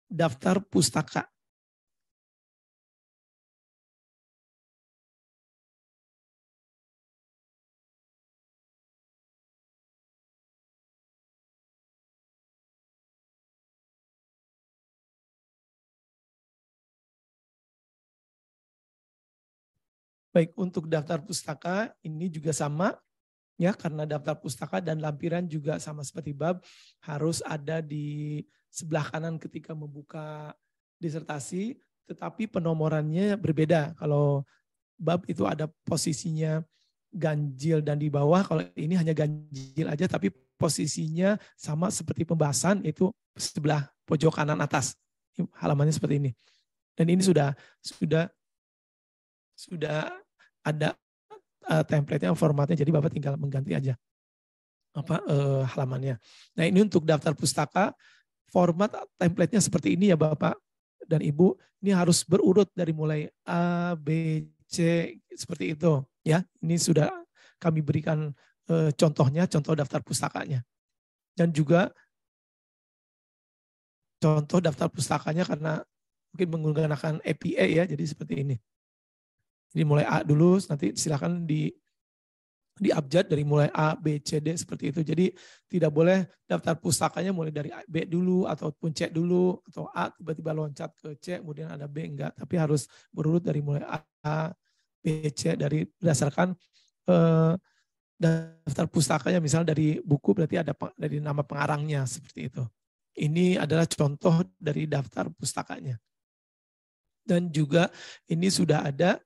daftar pustaka. Baik, untuk daftar pustaka ini juga sama, ya, karena daftar pustaka dan lampiran juga sama seperti bab, harus ada di sebelah kanan ketika membuka disertasi, tetapi penomorannya berbeda. Kalau bab itu ada posisinya ganjil dan di bawah, kalau ini hanya ganjil aja, tapi posisinya sama seperti pembahasan, itu sebelah pojok kanan atas. Halamannya seperti ini. Dan ini sudah ada template-nya, formatnya, jadi Bapak tinggal mengganti aja halamannya. Nah, ini untuk daftar pustaka, format template-nya seperti ini ya Bapak dan Ibu. Ini harus berurut dari mulai A, B, C, seperti itu. Ya, ini sudah kami berikan contohnya, contoh daftar pustakanya. Dan juga contoh daftar pustakanya karena mungkin menggunakan APA ya, jadi seperti ini. Jadi mulai A dulu, nanti silakan di abjad dari mulai A, B, C, D seperti itu. Jadi tidak boleh daftar pustakanya mulai dari B dulu ataupun C dulu, atau A tiba-tiba loncat ke C kemudian ada B, enggak. Tapi harus berurut dari mulai A, B, C dari berdasarkan daftar pustakanya, misalnya dari buku berarti ada dari nama pengarangnya seperti itu. Ini adalah contoh dari daftar pustakanya. Dan juga ini sudah ada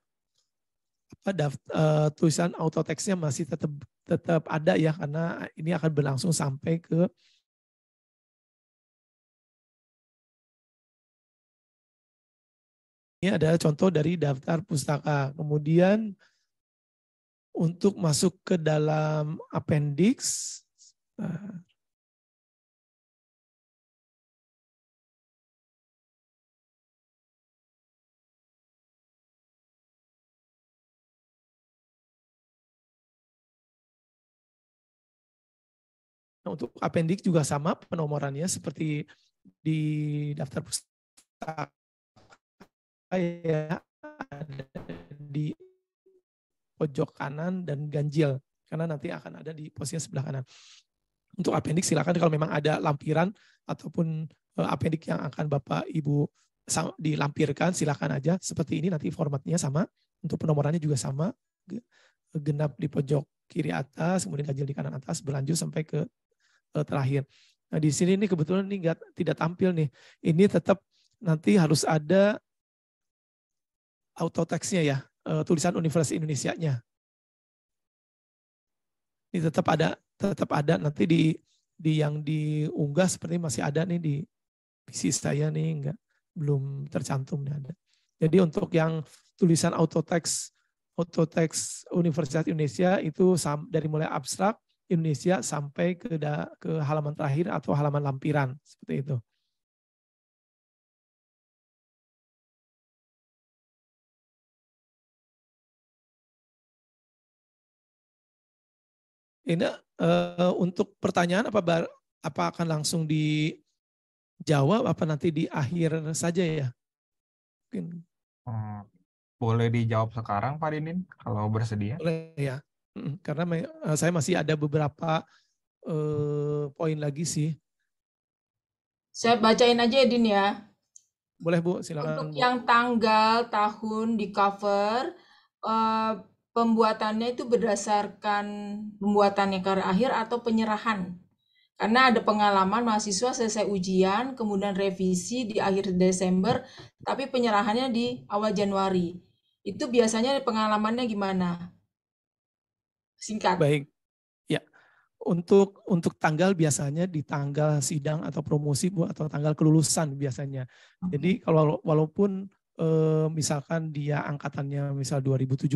tulisan autoteksnya masih tetap ada ya, karena ini akan berlangsung sampai ke ini adalah contoh dari daftar pustaka. Kemudian untuk masuk ke dalam appendix, untuk appendix juga sama penomorannya seperti di daftar pustaka ya, ada di pojok kanan dan ganjil, karena nanti akan ada di posisi sebelah kanan. Untuk appendix silakan kalau memang ada lampiran ataupun appendix yang akan Bapak Ibu dilampirkan, silakan aja seperti ini, nanti formatnya sama, untuk penomorannya juga sama, genap di pojok kiri atas, kemudian ganjil di kanan atas, berlanjut sampai ke terakhir. Nah, di sini ini kebetulan ini tidak tampil nih. Ini tetap nanti harus ada autoteksnya ya, tulisan Universitas Indonesianya. Ini tetap ada nanti di yang diunggah seperti masih ada nih di PC saya nih, belum tercantum nih ada. Jadi untuk yang tulisan autoteks Universitas Indonesia itu dari mulai abstrak Indonesia sampai ke halaman terakhir atau halaman lampiran seperti itu. Ini untuk pertanyaan apa akan langsung dijawab apa nanti di akhir saja ya? Mungkin. Boleh dijawab sekarang Pak Dinin kalau bersedia. Boleh ya. Karena saya masih ada beberapa poin lagi sih. Saya bacain aja ya, Din ya. Boleh Bu, silakan. Untuk yang tanggal, tahun di cover, pembuatannya itu berdasarkan pembuatannya karya akhir atau penyerahan. Karena ada pengalaman mahasiswa selesai ujian, kemudian revisi di akhir Desember, tapi penyerahannya di awal Januari. Itu biasanya pengalamannya gimana? Singkat. Baik, ya. Untuk tanggal biasanya di tanggal sidang atau promosi Bu, atau tanggal kelulusan biasanya. Jadi kalau walaupun misalkan dia angkatannya misal 2017,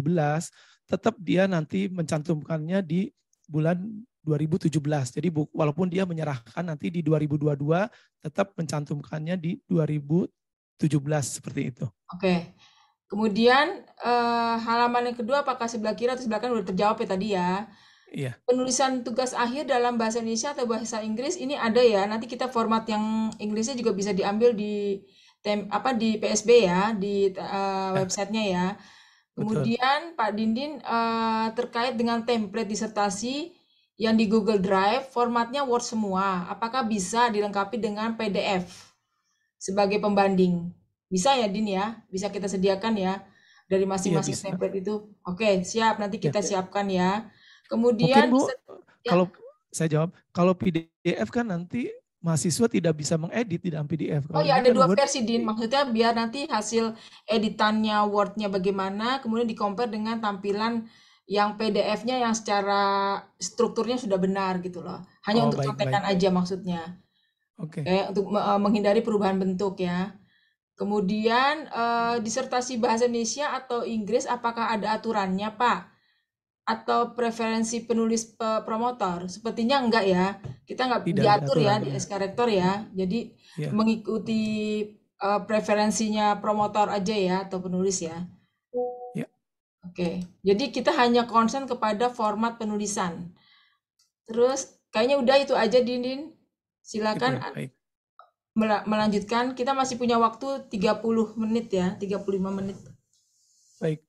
tetap dia nanti mencantumkannya di bulan 2017. Jadi walaupun dia menyerahkan nanti di 2022, tetap mencantumkannya di 2017 seperti itu. Oke. Kemudian halaman yang kedua apakah sebelah kiri atau sebelah kanan udah terjawab ya tadi ya. Iya. Penulisan tugas akhir dalam bahasa Indonesia atau bahasa Inggris ini ada ya. Nanti kita format yang Inggrisnya juga bisa diambil di di PSB ya, di websitenya ya. Betul. Kemudian Pak Dindin terkait dengan template disertasi yang di Google Drive, formatnya Word semua. Apakah bisa dilengkapi dengan PDF sebagai pembanding? Bisa ya Din ya? Bisa kita sediakan ya dari Iya masing-masing bisa. template itu. Oke, siap. Nanti Ya. kita siapkan ya. Mungkin Kemudian Bu, ya. kalau saya jawab, kalau PDF kan nanti mahasiswa tidak bisa mengedit di dalam PDF. Oh Kalau ya, ini ada kan dua Word, versi, Din. Maksudnya biar nanti hasil editannya Word-nya bagaimana, kemudian di-compare dengan tampilan yang PDF-nya yang secara strukturnya sudah benar gitu loh. Hanya oh untuk baik, contekan aja maksudnya. Oke. Untuk menghindari perubahan bentuk ya. Kemudian disertasi bahasa Indonesia atau Inggris, apakah ada aturannya, Pak? Atau preferensi penulis promotor? Sepertinya enggak ya. Kita nggak Tidak ada diatur ya di aturannya. SK Rektor ya. Jadi Ya. mengikuti preferensinya promotor aja ya atau penulis ya. Ya. Oke. Jadi kita hanya concern kepada format penulisan. Terus kayaknya udah itu aja Dindin. Silakan Itu baik. melanjutkan. Kita masih punya waktu 30 menit ya, 35 menit. Baik.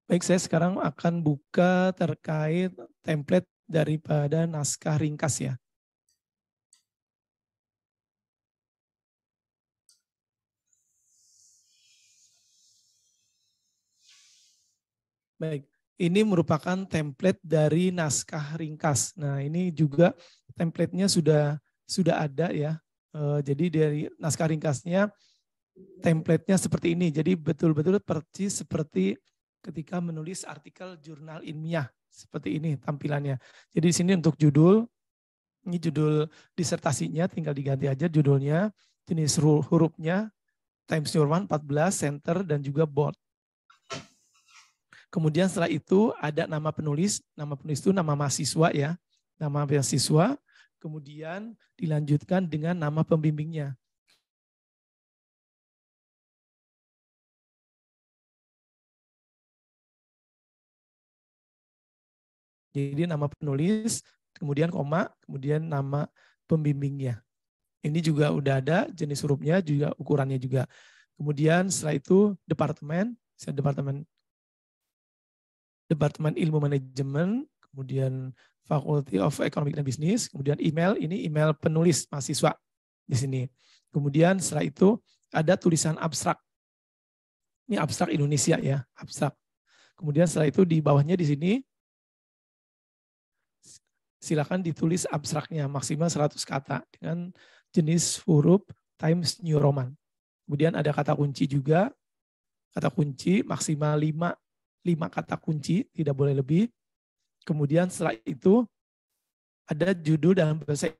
Baik, saya sekarang akan buka terkait template daripada naskah ringkas ya. Baik, ini merupakan template dari naskah ringkas. Nah, ini juga template-nya sudah ada ya. Jadi dari naskah ringkasnya template-nya seperti ini. Jadi betul-betul persis seperti ketika menulis artikel jurnal ilmiah. Seperti ini tampilannya. Jadi di sini untuk judul, ini judul disertasinya, tinggal diganti aja judulnya, jenis hurufnya, Times New Roman 14, center, dan juga bold. Kemudian setelah itu ada nama penulis itu nama mahasiswa ya, nama mahasiswa, kemudian dilanjutkan dengan nama pembimbingnya. Jadi nama penulis, kemudian koma, kemudian nama pembimbingnya. Ini juga udah ada jenis hurufnya, juga ukurannya juga. Kemudian setelah itu Departemen Ilmu Manajemen, kemudian Faculty of Economic and Business, kemudian email, ini email penulis mahasiswa di sini. Kemudian setelah itu ada tulisan abstrak. Ini abstrak Indonesia ya, abstrak. Kemudian setelah itu di bawahnya di sini silakan ditulis abstraknya maksimal 100 kata dengan jenis huruf Times New Roman. Kemudian ada kata kunci juga, kata kunci maksimal 5 kata kunci, tidak boleh lebih. Kemudian setelah itu ada judul dalam bahasa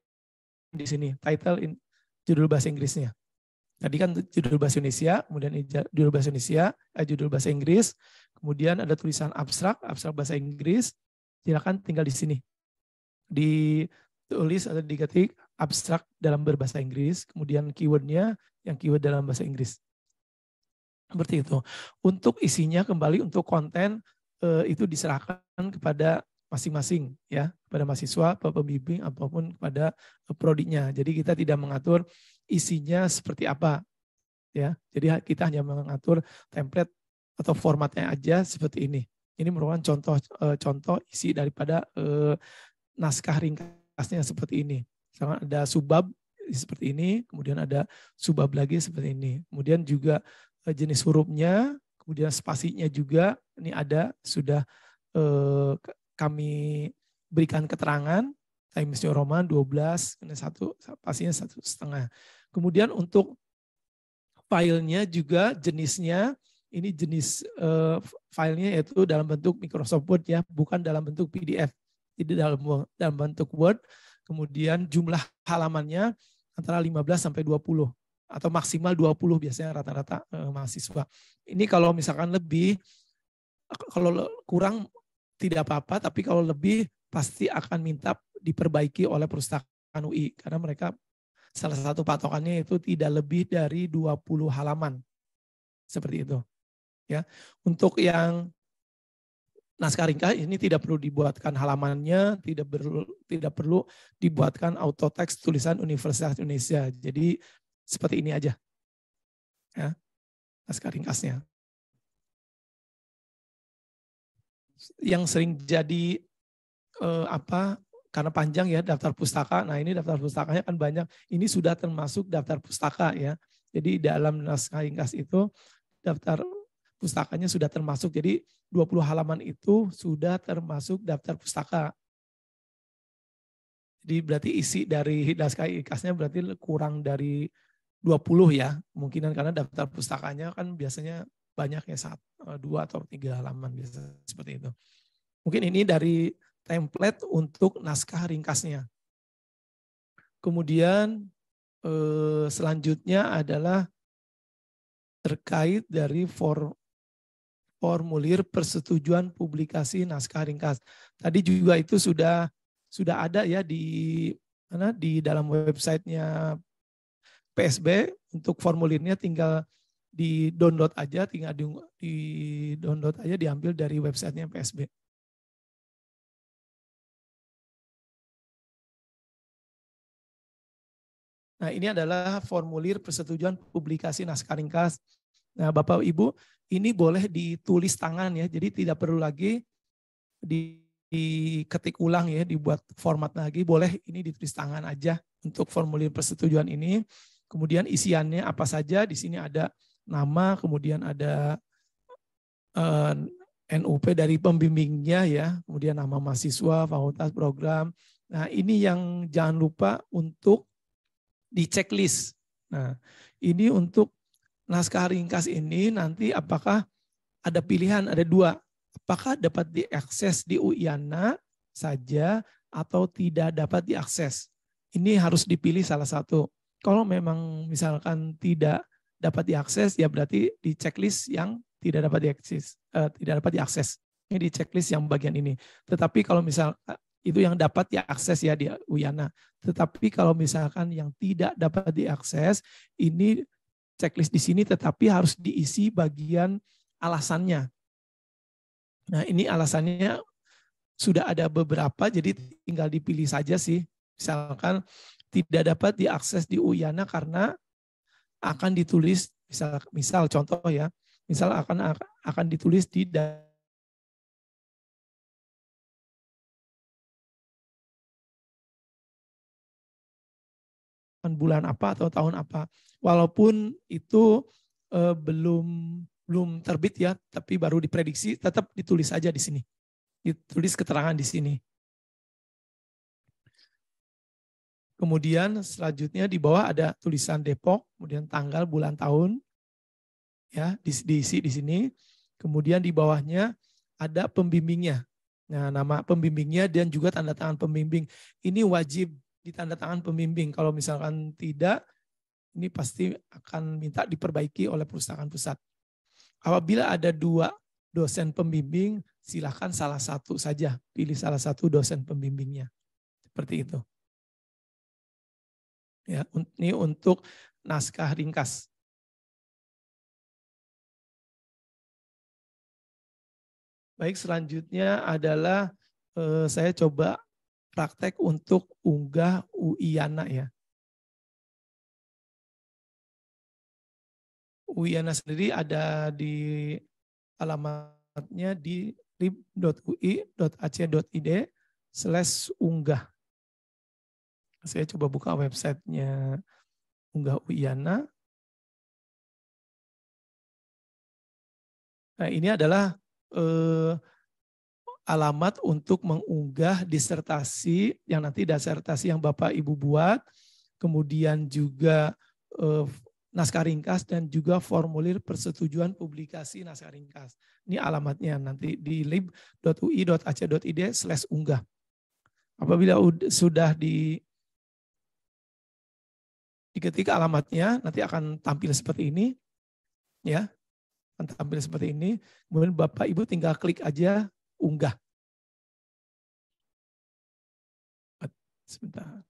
di sini, title judul bahasa Inggrisnya. Tadi kan judul bahasa Indonesia, kemudian judul bahasa Indonesia, judul bahasa Inggris, kemudian ada tulisan abstrak bahasa Inggris. Silakan tinggal di sini. Ditulis atau diketik abstrak dalam berbahasa Inggris, kemudian keywordnya yang keyword dalam bahasa Inggris. Seperti itu. Untuk isinya kembali untuk konten itu diserahkan kepada masing-masing ya, kepada mahasiswa, pembimbing ataupun kepada prodinya. Jadi kita tidak mengatur isinya seperti apa ya. Jadi kita hanya mengatur template atau formatnya aja seperti ini. Ini merupakan contoh isi daripada naskah ringkasnya seperti ini. Misalkan ada subbab seperti ini, kemudian ada subbab lagi seperti ini. Kemudian juga jenis hurufnya, kemudian spasinya juga ini ada sudah kami berikan keterangan Times New Roman 12, spasinya 1,5. Kemudian untuk filenya juga jenisnya ini jenis filenya yaitu dalam bentuk Microsoft Word ya, bukan dalam bentuk PDF. Jadi dalam bentuk Word, kemudian jumlah halamannya antara 15 sampai 20 atau maksimal 20 biasanya rata-rata mahasiswa. Ini kalau misalkan lebih, kalau kurang tidak apa-apa, tapi kalau lebih pasti akan minta diperbaiki oleh perpustakaan UI karena mereka salah satu patokannya itu tidak lebih dari 20 halaman. Seperti itu. Ya. Untuk yang naskah ringkas ini tidak perlu dibuatkan halamannya, tidak perlu dibuatkan auto text tulisan Universitas Indonesia. Jadi seperti ini aja. Ya. Naskah ringkasnya. Yang sering jadi karena panjang ya daftar pustaka. Nah, ini daftar pustakanya kan banyak. Ini sudah termasuk daftar pustaka ya. Jadi dalam naskah ringkas itu daftar pustakanya sudah termasuk. Jadi 20 halaman itu sudah termasuk daftar pustaka. Jadi berarti isi dari naskah ringkasnya berarti kurang dari 20 ya. Kemungkinan karena daftar pustakanya kan biasanya banyak ya, 2 atau 3 halaman biasa seperti itu. Mungkin ini dari template untuk naskah ringkasnya. Kemudian selanjutnya adalah terkait dari formulir persetujuan publikasi naskah ringkas. Tadi juga itu sudah ada ya di dalam websitenya PSB. Untuk formulirnya tinggal di download aja, diambil dari websitenya PSB. Nah, ini adalah formulir persetujuan publikasi naskah ringkas. Nah, Bapak Ibu, ini boleh ditulis tangan ya, jadi tidak perlu lagi diketik ulang ya, dibuat format lagi, boleh ini ditulis tangan aja untuk formulir persetujuan ini. Kemudian isiannya apa saja, di sini ada nama, kemudian ada NUP dari pembimbingnya ya, kemudian nama mahasiswa, fakultas, program. Nah, ini yang jangan lupa untuk di checklist. Nah, ini untuk naskah ringkas ini nanti apakah ada pilihan, ada 2. Apakah dapat diakses di UIANA saja atau tidak dapat diakses. Ini harus dipilih salah satu. Kalau memang misalkan tidak dapat diakses, ya berarti di checklist yang tidak dapat diakses. Ini di checklist yang bagian ini. Tetapi kalau misal itu yang dapat diakses ya di UIANA. Tetapi kalau misalkan yang tidak dapat diakses, ini checklist di sini tetapi harus diisi bagian alasannya. Nah, ini alasannya sudah ada beberapa, jadi tinggal dipilih saja sih. Misalkan tidak dapat diakses di UIANA karena akan ditulis, misal contoh ya, misal akan ditulis di bulan apa atau tahun apa. Walaupun itu belum terbit ya, tapi baru diprediksi, tetap ditulis aja di sini. Ditulis keterangan di sini. Kemudian selanjutnya di bawah ada tulisan Depok, kemudian tanggal, bulan, tahun, ya diisi di sini. Kemudian di bawahnya ada pembimbingnya. Nah, nama pembimbingnya dan juga tanda tangan pembimbing. Ini wajib ditandatangan pembimbing. Kalau misalkan tidak, ini pasti akan minta diperbaiki oleh perusahaan pusat. Apabila ada 2 dosen pembimbing, silakan salah satu saja. Pilih salah satu dosen pembimbingnya. Seperti itu. Ya, ini untuk naskah ringkas. Baik, selanjutnya adalah saya coba praktek untuk unggah UIANA ya. UIANA sendiri ada di alamatnya di lib.ui.ac.id/unggah. Saya coba buka websitenya unggah UIANA. Nah, ini adalah alamat untuk mengunggah disertasi yang nanti disertasi yang Bapak Ibu buat, kemudian juga naskah ringkas dan juga formulir persetujuan publikasi naskah ringkas. Ini alamatnya nanti di lib.ui.ac.id/unggah. Apabila sudah diketik alamatnya, nanti akan tampil seperti ini, ya, akan tampil seperti ini. Kemudian Bapak Ibu tinggal klik aja unggah. Sebentar.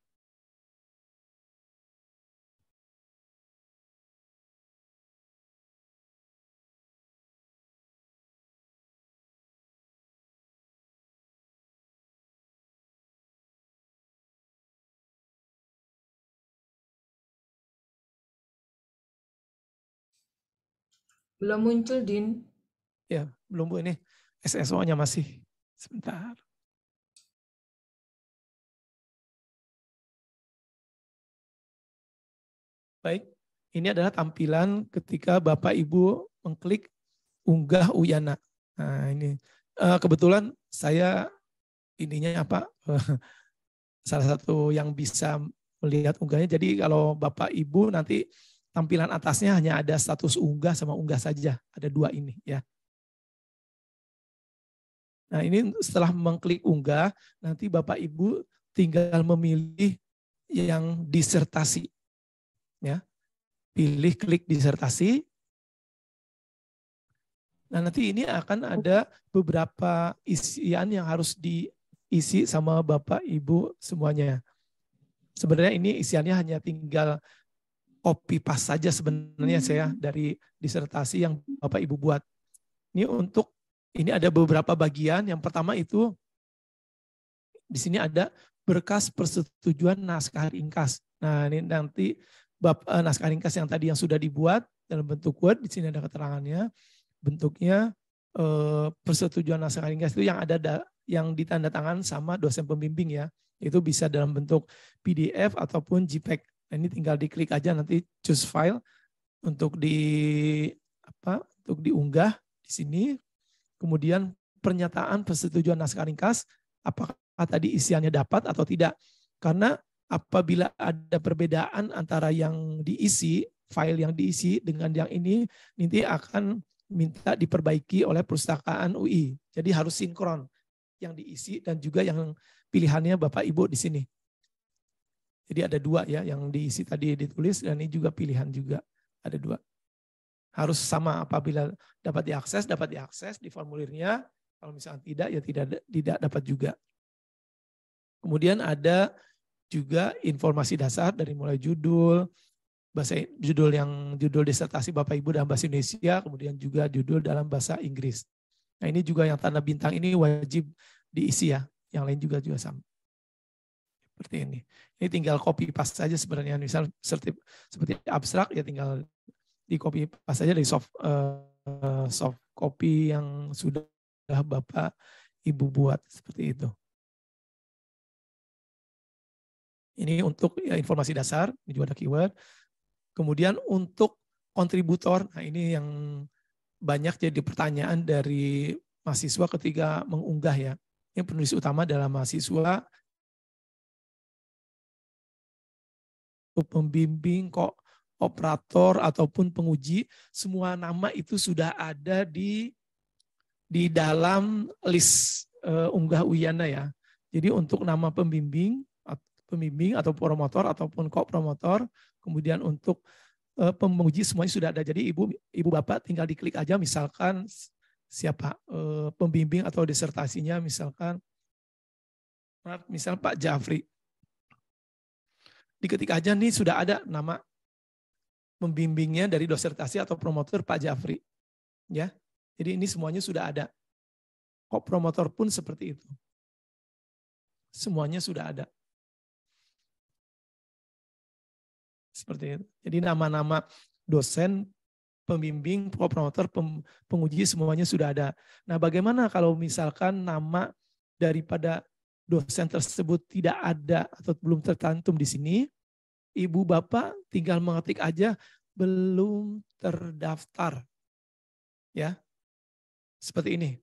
Belum muncul, Din. Ya, belum Bu, ini SSO-nya masih. Sebentar. Baik, ini adalah tampilan ketika Bapak Ibu mengklik unggah Uyana. Nah, ini kebetulan saya ininya apa? Salah satu yang bisa melihat unggahnya. Jadi kalau Bapak Ibu nanti tampilan atasnya hanya ada status unggah sama unggah saja. Ada dua ini ya. Nah, ini setelah mengklik unggah, nanti Bapak Ibu tinggal memilih yang disertasi. Ya. Pilih klik disertasi. Nah, nanti ini akan ada beberapa isian yang harus diisi sama Bapak Ibu semuanya. Sebenarnya ini isiannya hanya tinggal copy paste saja sebenarnya saya dari disertasi yang Bapak Ibu buat. Ini ada beberapa bagian. Yang pertama itu di sini ada berkas persetujuan naskah ringkas. Nah, ini nanti naskah ringkas yang tadi yang sudah dibuat dalam bentuk Word, di sini ada keterangannya. Bentuknya persetujuan naskah ringkas itu yang ada yang ditandatangan sama dosen pembimbing ya. Itu bisa dalam bentuk PDF ataupun JPEG. Nah, ini tinggal diklik aja nanti choose file untuk diunggah di sini. Kemudian pernyataan persetujuan naskah ringkas, apakah tadi isiannya dapat atau tidak. Karena apabila ada perbedaan antara yang diisi, file yang diisi dengan yang ini, nanti akan minta diperbaiki oleh perpustakaan UI. Jadi harus sinkron yang diisi dan juga yang pilihannya Bapak Ibu di sini. Jadi ada dua ya, yang diisi tadi ditulis dan ini juga pilihan juga ada dua. Harus sama, apabila dapat diakses di formulirnya. Kalau misalnya tidak, ya tidak dapat juga. Kemudian ada juga informasi dasar dari mulai judul disertasi Bapak Ibu dalam bahasa Indonesia, kemudian juga judul dalam bahasa Inggris. Nah, ini juga yang tanda bintang ini wajib diisi ya. Yang lain juga sama. Seperti ini. Ini tinggal copy paste saja sebenarnya. Misal seperti abstrak ya tinggal di copy paste saja dari soft copy yang sudah Bapak Ibu buat seperti itu. Ini untuk ya, informasi dasar, ini juga ada keyword. Kemudian untuk kontributor, nah ini yang banyak jadi pertanyaan dari mahasiswa ketika mengunggah ya. Yang penulis utama adalah mahasiswa, pembimbing, operator ataupun penguji, semua nama itu sudah ada di dalam list unggah Uyana ya. Jadi untuk nama pembimbing atau promotor ataupun ko-promotor, kemudian untuk penguji semuanya sudah ada. Jadi ibu bapak tinggal diklik aja, misalkan siapa pembimbing atau disertasinya, misal Pak Jafri. Diketik aja nih sudah ada nama pembimbingnya dari disertasi atau promotor Pak Jafri. Ya. Jadi ini semuanya sudah ada. Kok promotor pun seperti itu. Semuanya sudah ada. Seperti itu. Jadi nama-nama dosen, pembimbing, promotor, penguji semuanya sudah ada. Nah, bagaimana kalau misalkan nama daripada dosen tersebut tidak ada atau belum tercantum di sini? Ibu bapak tinggal mengetik aja belum terdaftar. Ya. Seperti ini.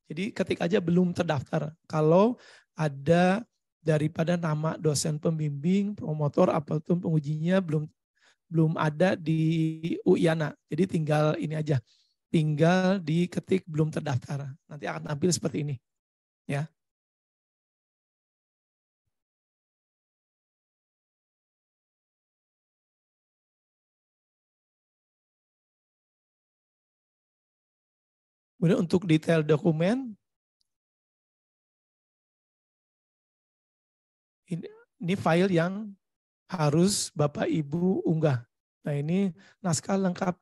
Jadi ketik aja belum terdaftar. Kalau ada daripada nama dosen pembimbing, promotor ataupun pengujinya belum ada di Uyana. Jadi tinggal ini aja. Tinggal diketik belum terdaftar. Nanti akan tampil seperti ini. Ya. Kemudian untuk detail dokumen, ini file yang harus Bapak Ibu unggah. Nah, ini naskah lengkap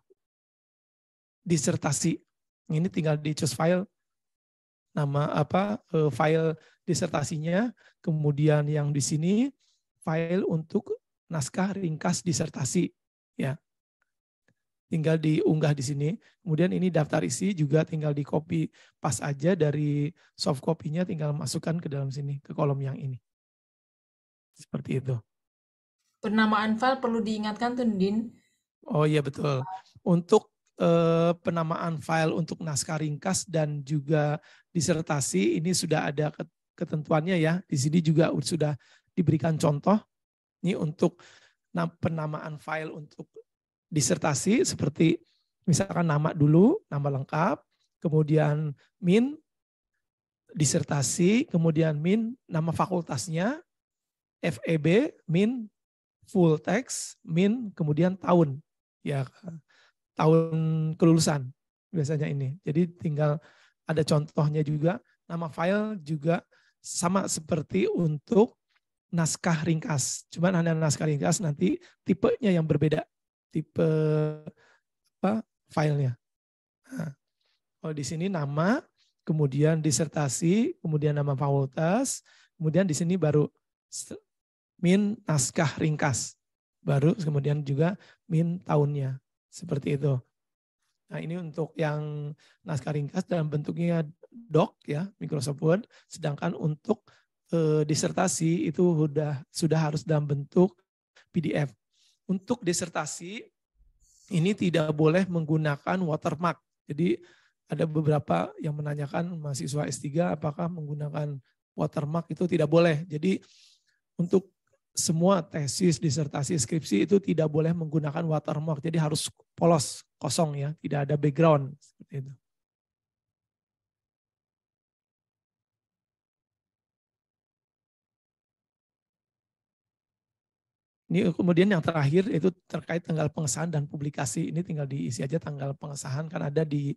disertasi. Ini tinggal di choose file, nama file disertasinya, kemudian yang di sini file untuk naskah ringkas disertasi, ya. tinggal diunggah di sini. Kemudian ini daftar isi juga tinggal di copy pas aja dari soft copy-nya, tinggal masukkan ke dalam sini, ke kolom yang ini. Seperti itu. Penamaan file perlu diingatkan tuh, Din. Oh iya betul. Untuk penamaan file untuk naskah ringkas dan juga disertasi ini sudah ada ketentuannya ya. Di sini juga sudah diberikan contoh. Ini untuk penamaan file untuk disertasi seperti misalkan nama dulu, nama lengkap, kemudian min disertasi, kemudian min nama fakultasnya, FEB, min full text, min kemudian tahun, ya tahun kelulusan biasanya ini. Jadi tinggal ada contohnya juga. Nama file juga sama seperti untuk naskah ringkas. Cuman hanya naskah ringkas nanti tipenya yang berbeda, tipe apa filenya. Nah, kalau di sini nama, kemudian disertasi, kemudian nama fakultas, kemudian di sini baru min naskah ringkas, baru kemudian juga min tahunnya, seperti itu. Nah ini untuk yang naskah ringkas dalam bentuknya doc ya, Microsoft Word, sedangkan untuk disertasi itu sudah harus dalam bentuk PDF. Untuk disertasi ini tidak boleh menggunakan watermark. Jadi ada beberapa yang menanyakan mahasiswa S3 apakah menggunakan watermark, itu tidak boleh. Jadi untuk semua tesis, disertasi, skripsi itu tidak boleh menggunakan watermark. Jadi harus polos, kosong ya, tidak ada background seperti itu. Ini kemudian yang terakhir itu terkait tanggal pengesahan dan publikasi. Ini tinggal diisi aja tanggal pengesahan, kan ada di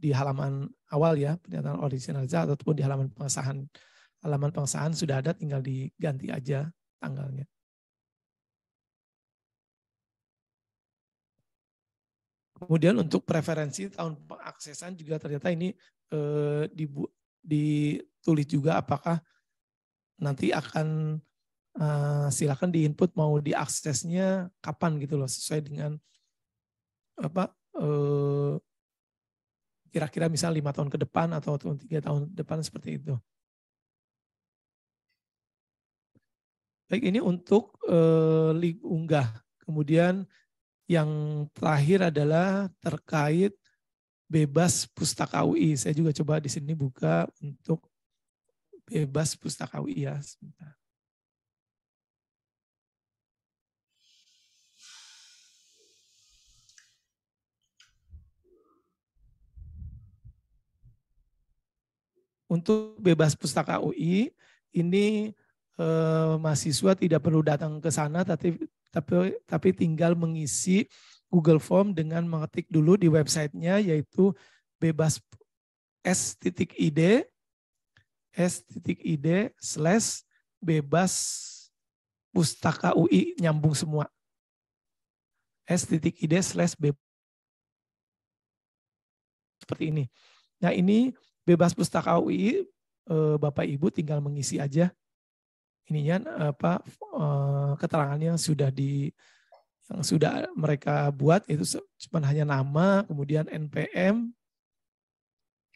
halaman awal ya, pernyataan originalitas ataupun di halaman pengesahan. Halaman pengesahan sudah ada, tinggal diganti aja tanggalnya. Kemudian untuk preferensi tahun pengaksesan juga ternyata ini ditulis juga apakah nanti akan silakan diinput mau diaksesnya kapan gitu loh, sesuai dengan apa kira-kira misal 5 tahun ke depan atau 3 tahun ke depan seperti itu. Baik, ini untuk link unggah. Kemudian yang terakhir adalah terkait bebas pustaka UI. Saya juga coba di sini buka untuk bebas pustaka UI ya. Sebentar. Untuk bebas pustaka UI ini mahasiswa tidak perlu datang ke sana, tapi tinggal mengisi Google Form dengan mengetik dulu di websitenya, yaitu bebas s.id/bebas pustaka UI, nyambung semua. s.id/bebas seperti ini. Nah ini bebas pustaka UI, Bapak Ibu tinggal mengisi aja ininya apa keterangannya yang sudah mereka buat, itu cuma hanya nama, kemudian NPM,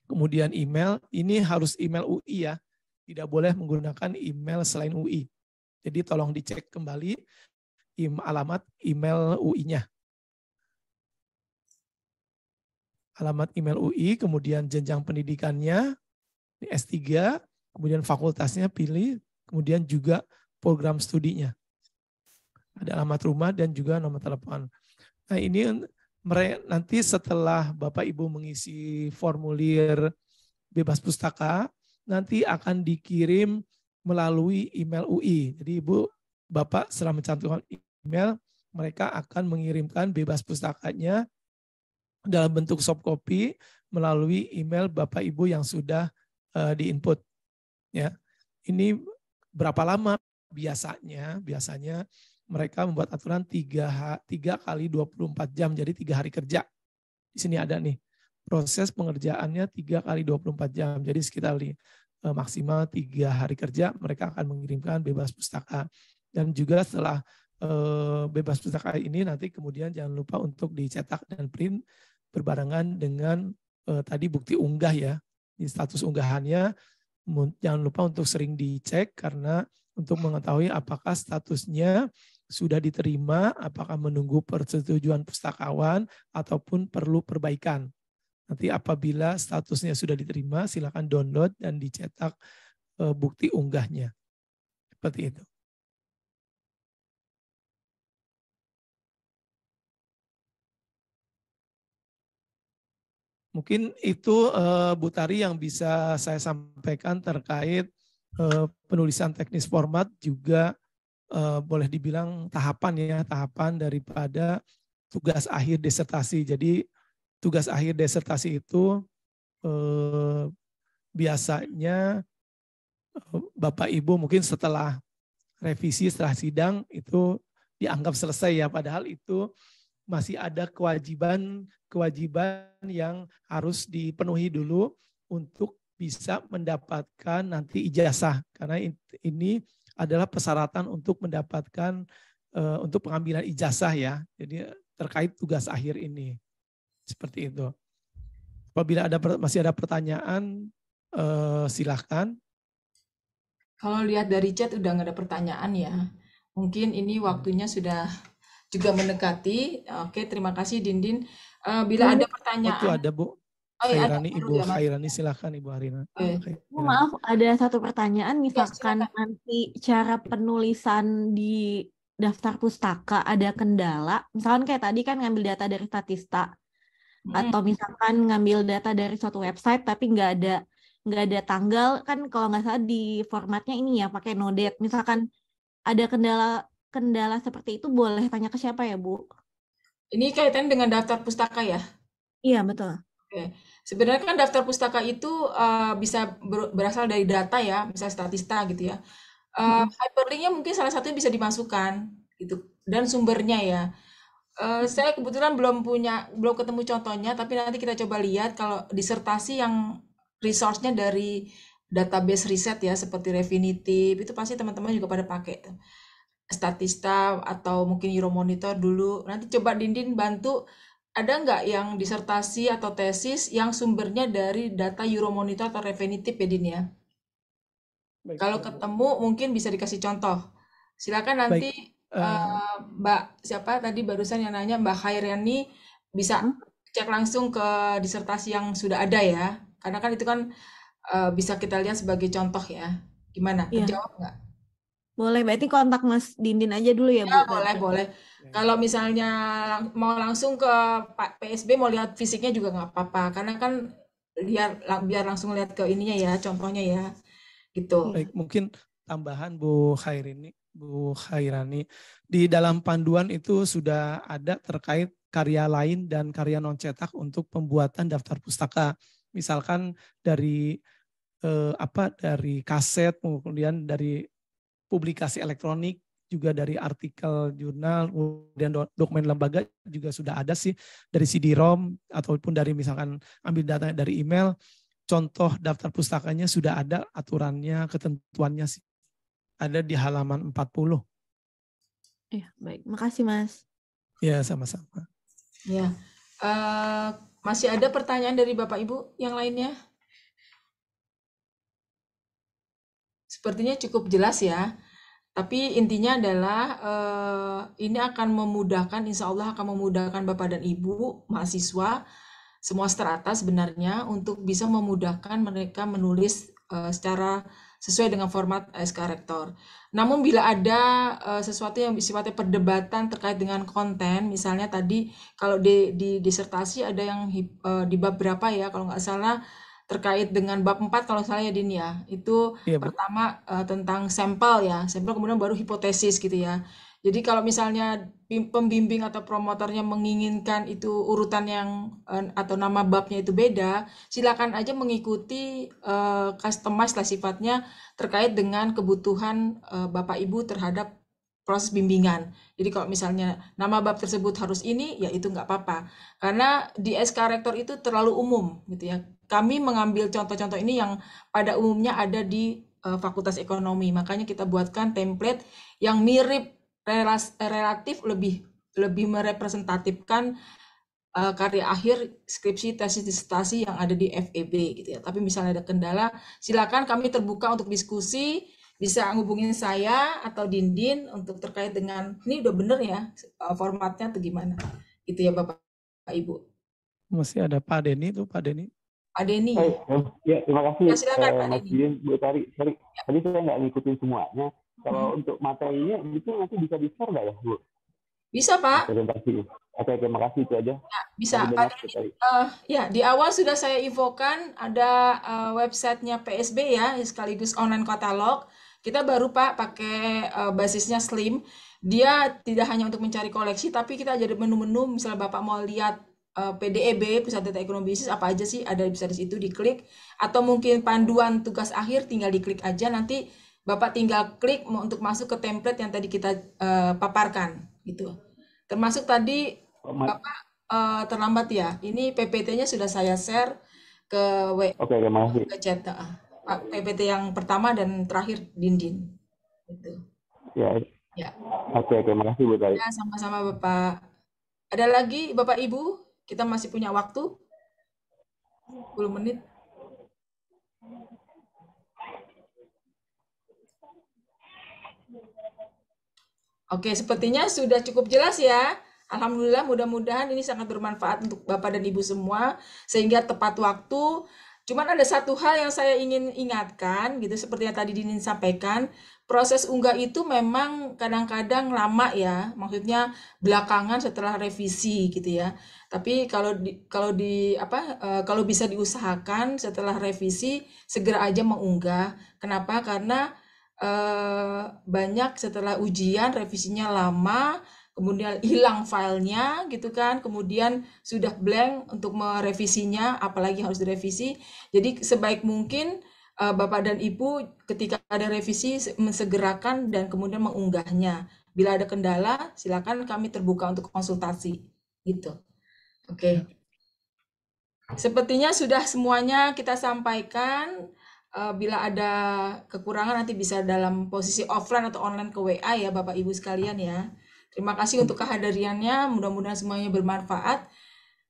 kemudian email. Ini harus email UI ya, tidak boleh menggunakan email selain UI. Jadi tolong dicek kembali alamat email UI-nya. Alamat email UI, kemudian jenjang pendidikannya, S3, kemudian fakultasnya pilih, kemudian juga program studinya. Ada alamat rumah dan juga nomor telepon. Nah ini nanti setelah Bapak Ibu mengisi formulir bebas pustaka, nanti akan dikirim melalui email UI. Jadi Ibu, Bapak setelah mencantumkan email, mereka akan mengirimkan bebas pustakanya dalam bentuk soft copy melalui email Bapak Ibu yang sudah diinput. Ya, ini berapa lama biasanya mereka membuat aturan 3 kali 24 jam, jadi 3 hari kerja. Di sini ada nih proses pengerjaannya 3 kali 24 jam, jadi sekitar maksimal 3 hari kerja mereka akan mengirimkan bebas pustaka. Dan juga setelah bebas pustaka ini nanti kemudian jangan lupa untuk dicetak dan print berbarengan dengan tadi bukti unggah ya. Di status unggahannya jangan lupa untuk sering dicek karena untuk mengetahui apakah statusnya sudah diterima, apakah menunggu persetujuan pustakawan ataupun perlu perbaikan. Nanti apabila statusnya sudah diterima, silakan download dan dicetak bukti unggahnya. Seperti itu. Mungkin itu Bu Tari yang bisa saya sampaikan terkait penulisan teknis format, juga boleh dibilang tahapan daripada tugas akhir disertasi. Jadi tugas akhir disertasi itu biasanya Bapak Ibu mungkin setelah revisi, setelah sidang itu dianggap selesai ya, padahal itu masih ada kewajiban yang harus dipenuhi dulu untuk bisa mendapatkan nanti ijazah, karena ini adalah persyaratan untuk mendapatkan untuk pengambilan ijazah ya. Jadi terkait tugas akhir ini seperti itu. Apabila masih ada pertanyaan silahkan. Kalau lihat dari chat udah nggak ada pertanyaan ya. Mungkin ini waktunya sudah juga mendekati. Oke, terima kasih Dindin. Bila ada pertanyaan. Itu ada Bu. Khairani, Ibu Khairani, silahkan Ibu Harina. Maaf, ada satu pertanyaan. Misalkan nanti cara penulisan di daftar pustaka ada kendala. Misalkan kayak tadi kan ngambil data dari Statista. Atau misalkan ngambil data dari suatu website tapi nggak ada tanggal. Kan kalau nggak salah di formatnya ini ya pakai no date. Misalkan ada kendala seperti itu, boleh tanya ke siapa ya, Bu? Ini kaitan dengan daftar pustaka ya? Iya, betul. Oke. Sebenarnya kan daftar pustaka itu bisa berasal dari data ya, misalnya Statista gitu ya. Hyperlinknya mungkin salah satunya bisa dimasukkan gitu, dan sumbernya ya. Saya kebetulan belum ketemu contohnya, tapi nanti kita coba lihat kalau disertasi yang resource-nya dari database riset ya, seperti Refinitiv, itu pasti teman-teman juga pada pakai Statista atau mungkin Euromonitor dulu. Nanti coba Dindin bantu, ada nggak yang disertasi atau tesis yang sumbernya dari data Euromonitor atau Refinitiv ya Din ya? Kalau ketemu mungkin bisa dikasih contoh. Silakan nanti Mbak siapa tadi barusan yang nanya, Mbak Khairani, bisa cek langsung ke disertasi yang sudah ada ya. Karena kan itu kan bisa kita lihat sebagai contoh ya. Gimana? Terjawab nggak? Boleh, berarti kontak Mas Dindin aja dulu ya, Bu? Ya, boleh. Kalau misalnya mau langsung ke Pak PSB, mau lihat fisiknya juga nggak apa-apa. Karena kan biar langsung lihat ke ininya ya, contohnya ya. Gitu. Baik, mungkin tambahan Bu Khairani. Di dalam panduan itu sudah ada terkait karya lain dan karya non cetak untuk pembuatan daftar pustaka. Misalkan dari dari kaset, kemudian dari publikasi elektronik, juga dari artikel jurnal, kemudian dokumen lembaga juga sudah ada sih, dari CD-ROM ataupun dari misalkan ambil data dari email. Contoh daftar pustakanya sudah ada aturannya, ketentuannya sih. Ada di halaman 40. Ya, baik. Makasih, Mas. Ya, sama-sama. Ya. Masih ada pertanyaan dari Bapak Ibu yang lainnya? Sepertinya cukup jelas ya. Tapi intinya adalah ini akan memudahkan, insya Allah akan memudahkan Bapak dan Ibu, mahasiswa, semua strata sebenarnya untuk bisa memudahkan mereka menulis secara sesuai dengan format SK Rektor. Namun bila ada sesuatu yang sifatnya perdebatan terkait dengan konten, misalnya tadi kalau di disertasi ada yang di bab berapa ya, kalau nggak salah terkait dengan bab 4 kalau salah ya Din ya, itu pertama tentang sampel ya, sampel kemudian baru hipotesis gitu ya. Jadi kalau misalnya pembimbing atau promotornya menginginkan itu urutan yang atau nama babnya itu beda, silakan aja mengikuti customize lah sifatnya terkait dengan kebutuhan Bapak Ibu terhadap proses bimbingan. Jadi kalau misalnya nama bab tersebut harus ini, ya itu nggak apa-apa. Karena di SK Rektor itu terlalu umum gitu ya. Kami mengambil contoh-contoh ini yang pada umumnya ada di Fakultas Ekonomi. Makanya kita buatkan template yang mirip relatif lebih merepresentatifkan karya akhir, skripsi, tesis, disertasi yang ada di FEB gitu ya. Tapi misalnya ada kendala, silakan kami terbuka untuk diskusi, bisa ngubungin saya atau Dindin untuk terkait dengan ini udah bener ya formatnya atau gimana gitu ya Bapak Ibu. Masih ada Pak Denny tuh, Pak Denny. Pak Denny. Ya, terima kasih Ya, silakan, Pak Mas Denny. Dien, Bu Tari. Sorry, tadi saya nggak ngikutin semuanya. Kalau untuk materinya itu nanti bisa di-share nggak ya, Bu? Bisa Pak. Presentasi. Oke, terima kasih, itu aja. Ya, bisa Pak Denny. Ya, di awal sudah saya infokan ada websitenya PSB ya, sekaligus online katalog. Kita baru Pak pakai basisnya Slim. Dia tidak hanya untuk mencari koleksi, tapi kita jadi menu-menu. Misalnya Bapak mau lihat PDEB, Pusat Data Ekonomi Bisnis, apa aja sih ada bisa di situ, diklik. Atau mungkin panduan tugas akhir, tinggal diklik aja. Nanti Bapak tinggal klik untuk masuk ke template yang tadi kita paparkan gitu. Termasuk tadi Bapak terlambat ya. Ini PPT-nya sudah saya share ke Oke, terima kasih. ke chat. PPT yang pertama dan terakhir Dindin. Gitu. Ya. Ya. Oke, terima kasih Bu Tari. Ya, sama-sama Bapak. Ada lagi Bapak Ibu? Kita masih punya waktu 10 menit. Oke, sepertinya sudah cukup jelas ya. Alhamdulillah, mudah-mudahan ini sangat bermanfaat untuk Bapak dan Ibu semua, sehingga tepat waktu. Cuman ada satu hal yang saya ingin ingatkan, gitu, seperti yang tadi Dinin sampaikan, proses unggah itu memang kadang-kadang lama ya, maksudnya belakangan setelah revisi gitu ya. Tapi kalau bisa diusahakan setelah revisi segera aja mengunggah. Kenapa? Karena banyak setelah ujian revisinya lama, kemudian hilang filenya gitu kan, kemudian sudah blank untuk merevisinya, apalagi harus direvisi. Jadi sebaik mungkin Bapak dan Ibu ketika ada revisi mensegerakan dan kemudian mengunggahnya. Bila ada kendala, silakan kami terbuka untuk konsultasi gitu. Oke. Sepertinya sudah semuanya kita sampaikan. Bila ada kekurangan nanti bisa dalam posisi offline atau online ke WA ya Bapak Ibu sekalian ya. Terima kasih untuk kehadirannya, mudah-mudahan semuanya bermanfaat.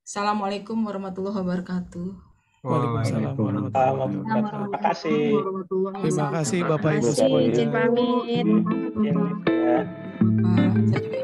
Assalamualaikum warahmatullahi wabarakatuh. Waalaikumsalam warahmatullahi wabarakatuh. Terima kasih. Terima kasih Bapak Ibu Terima kasih, semuanya. izin pamit. Ya. Bapak, saya juga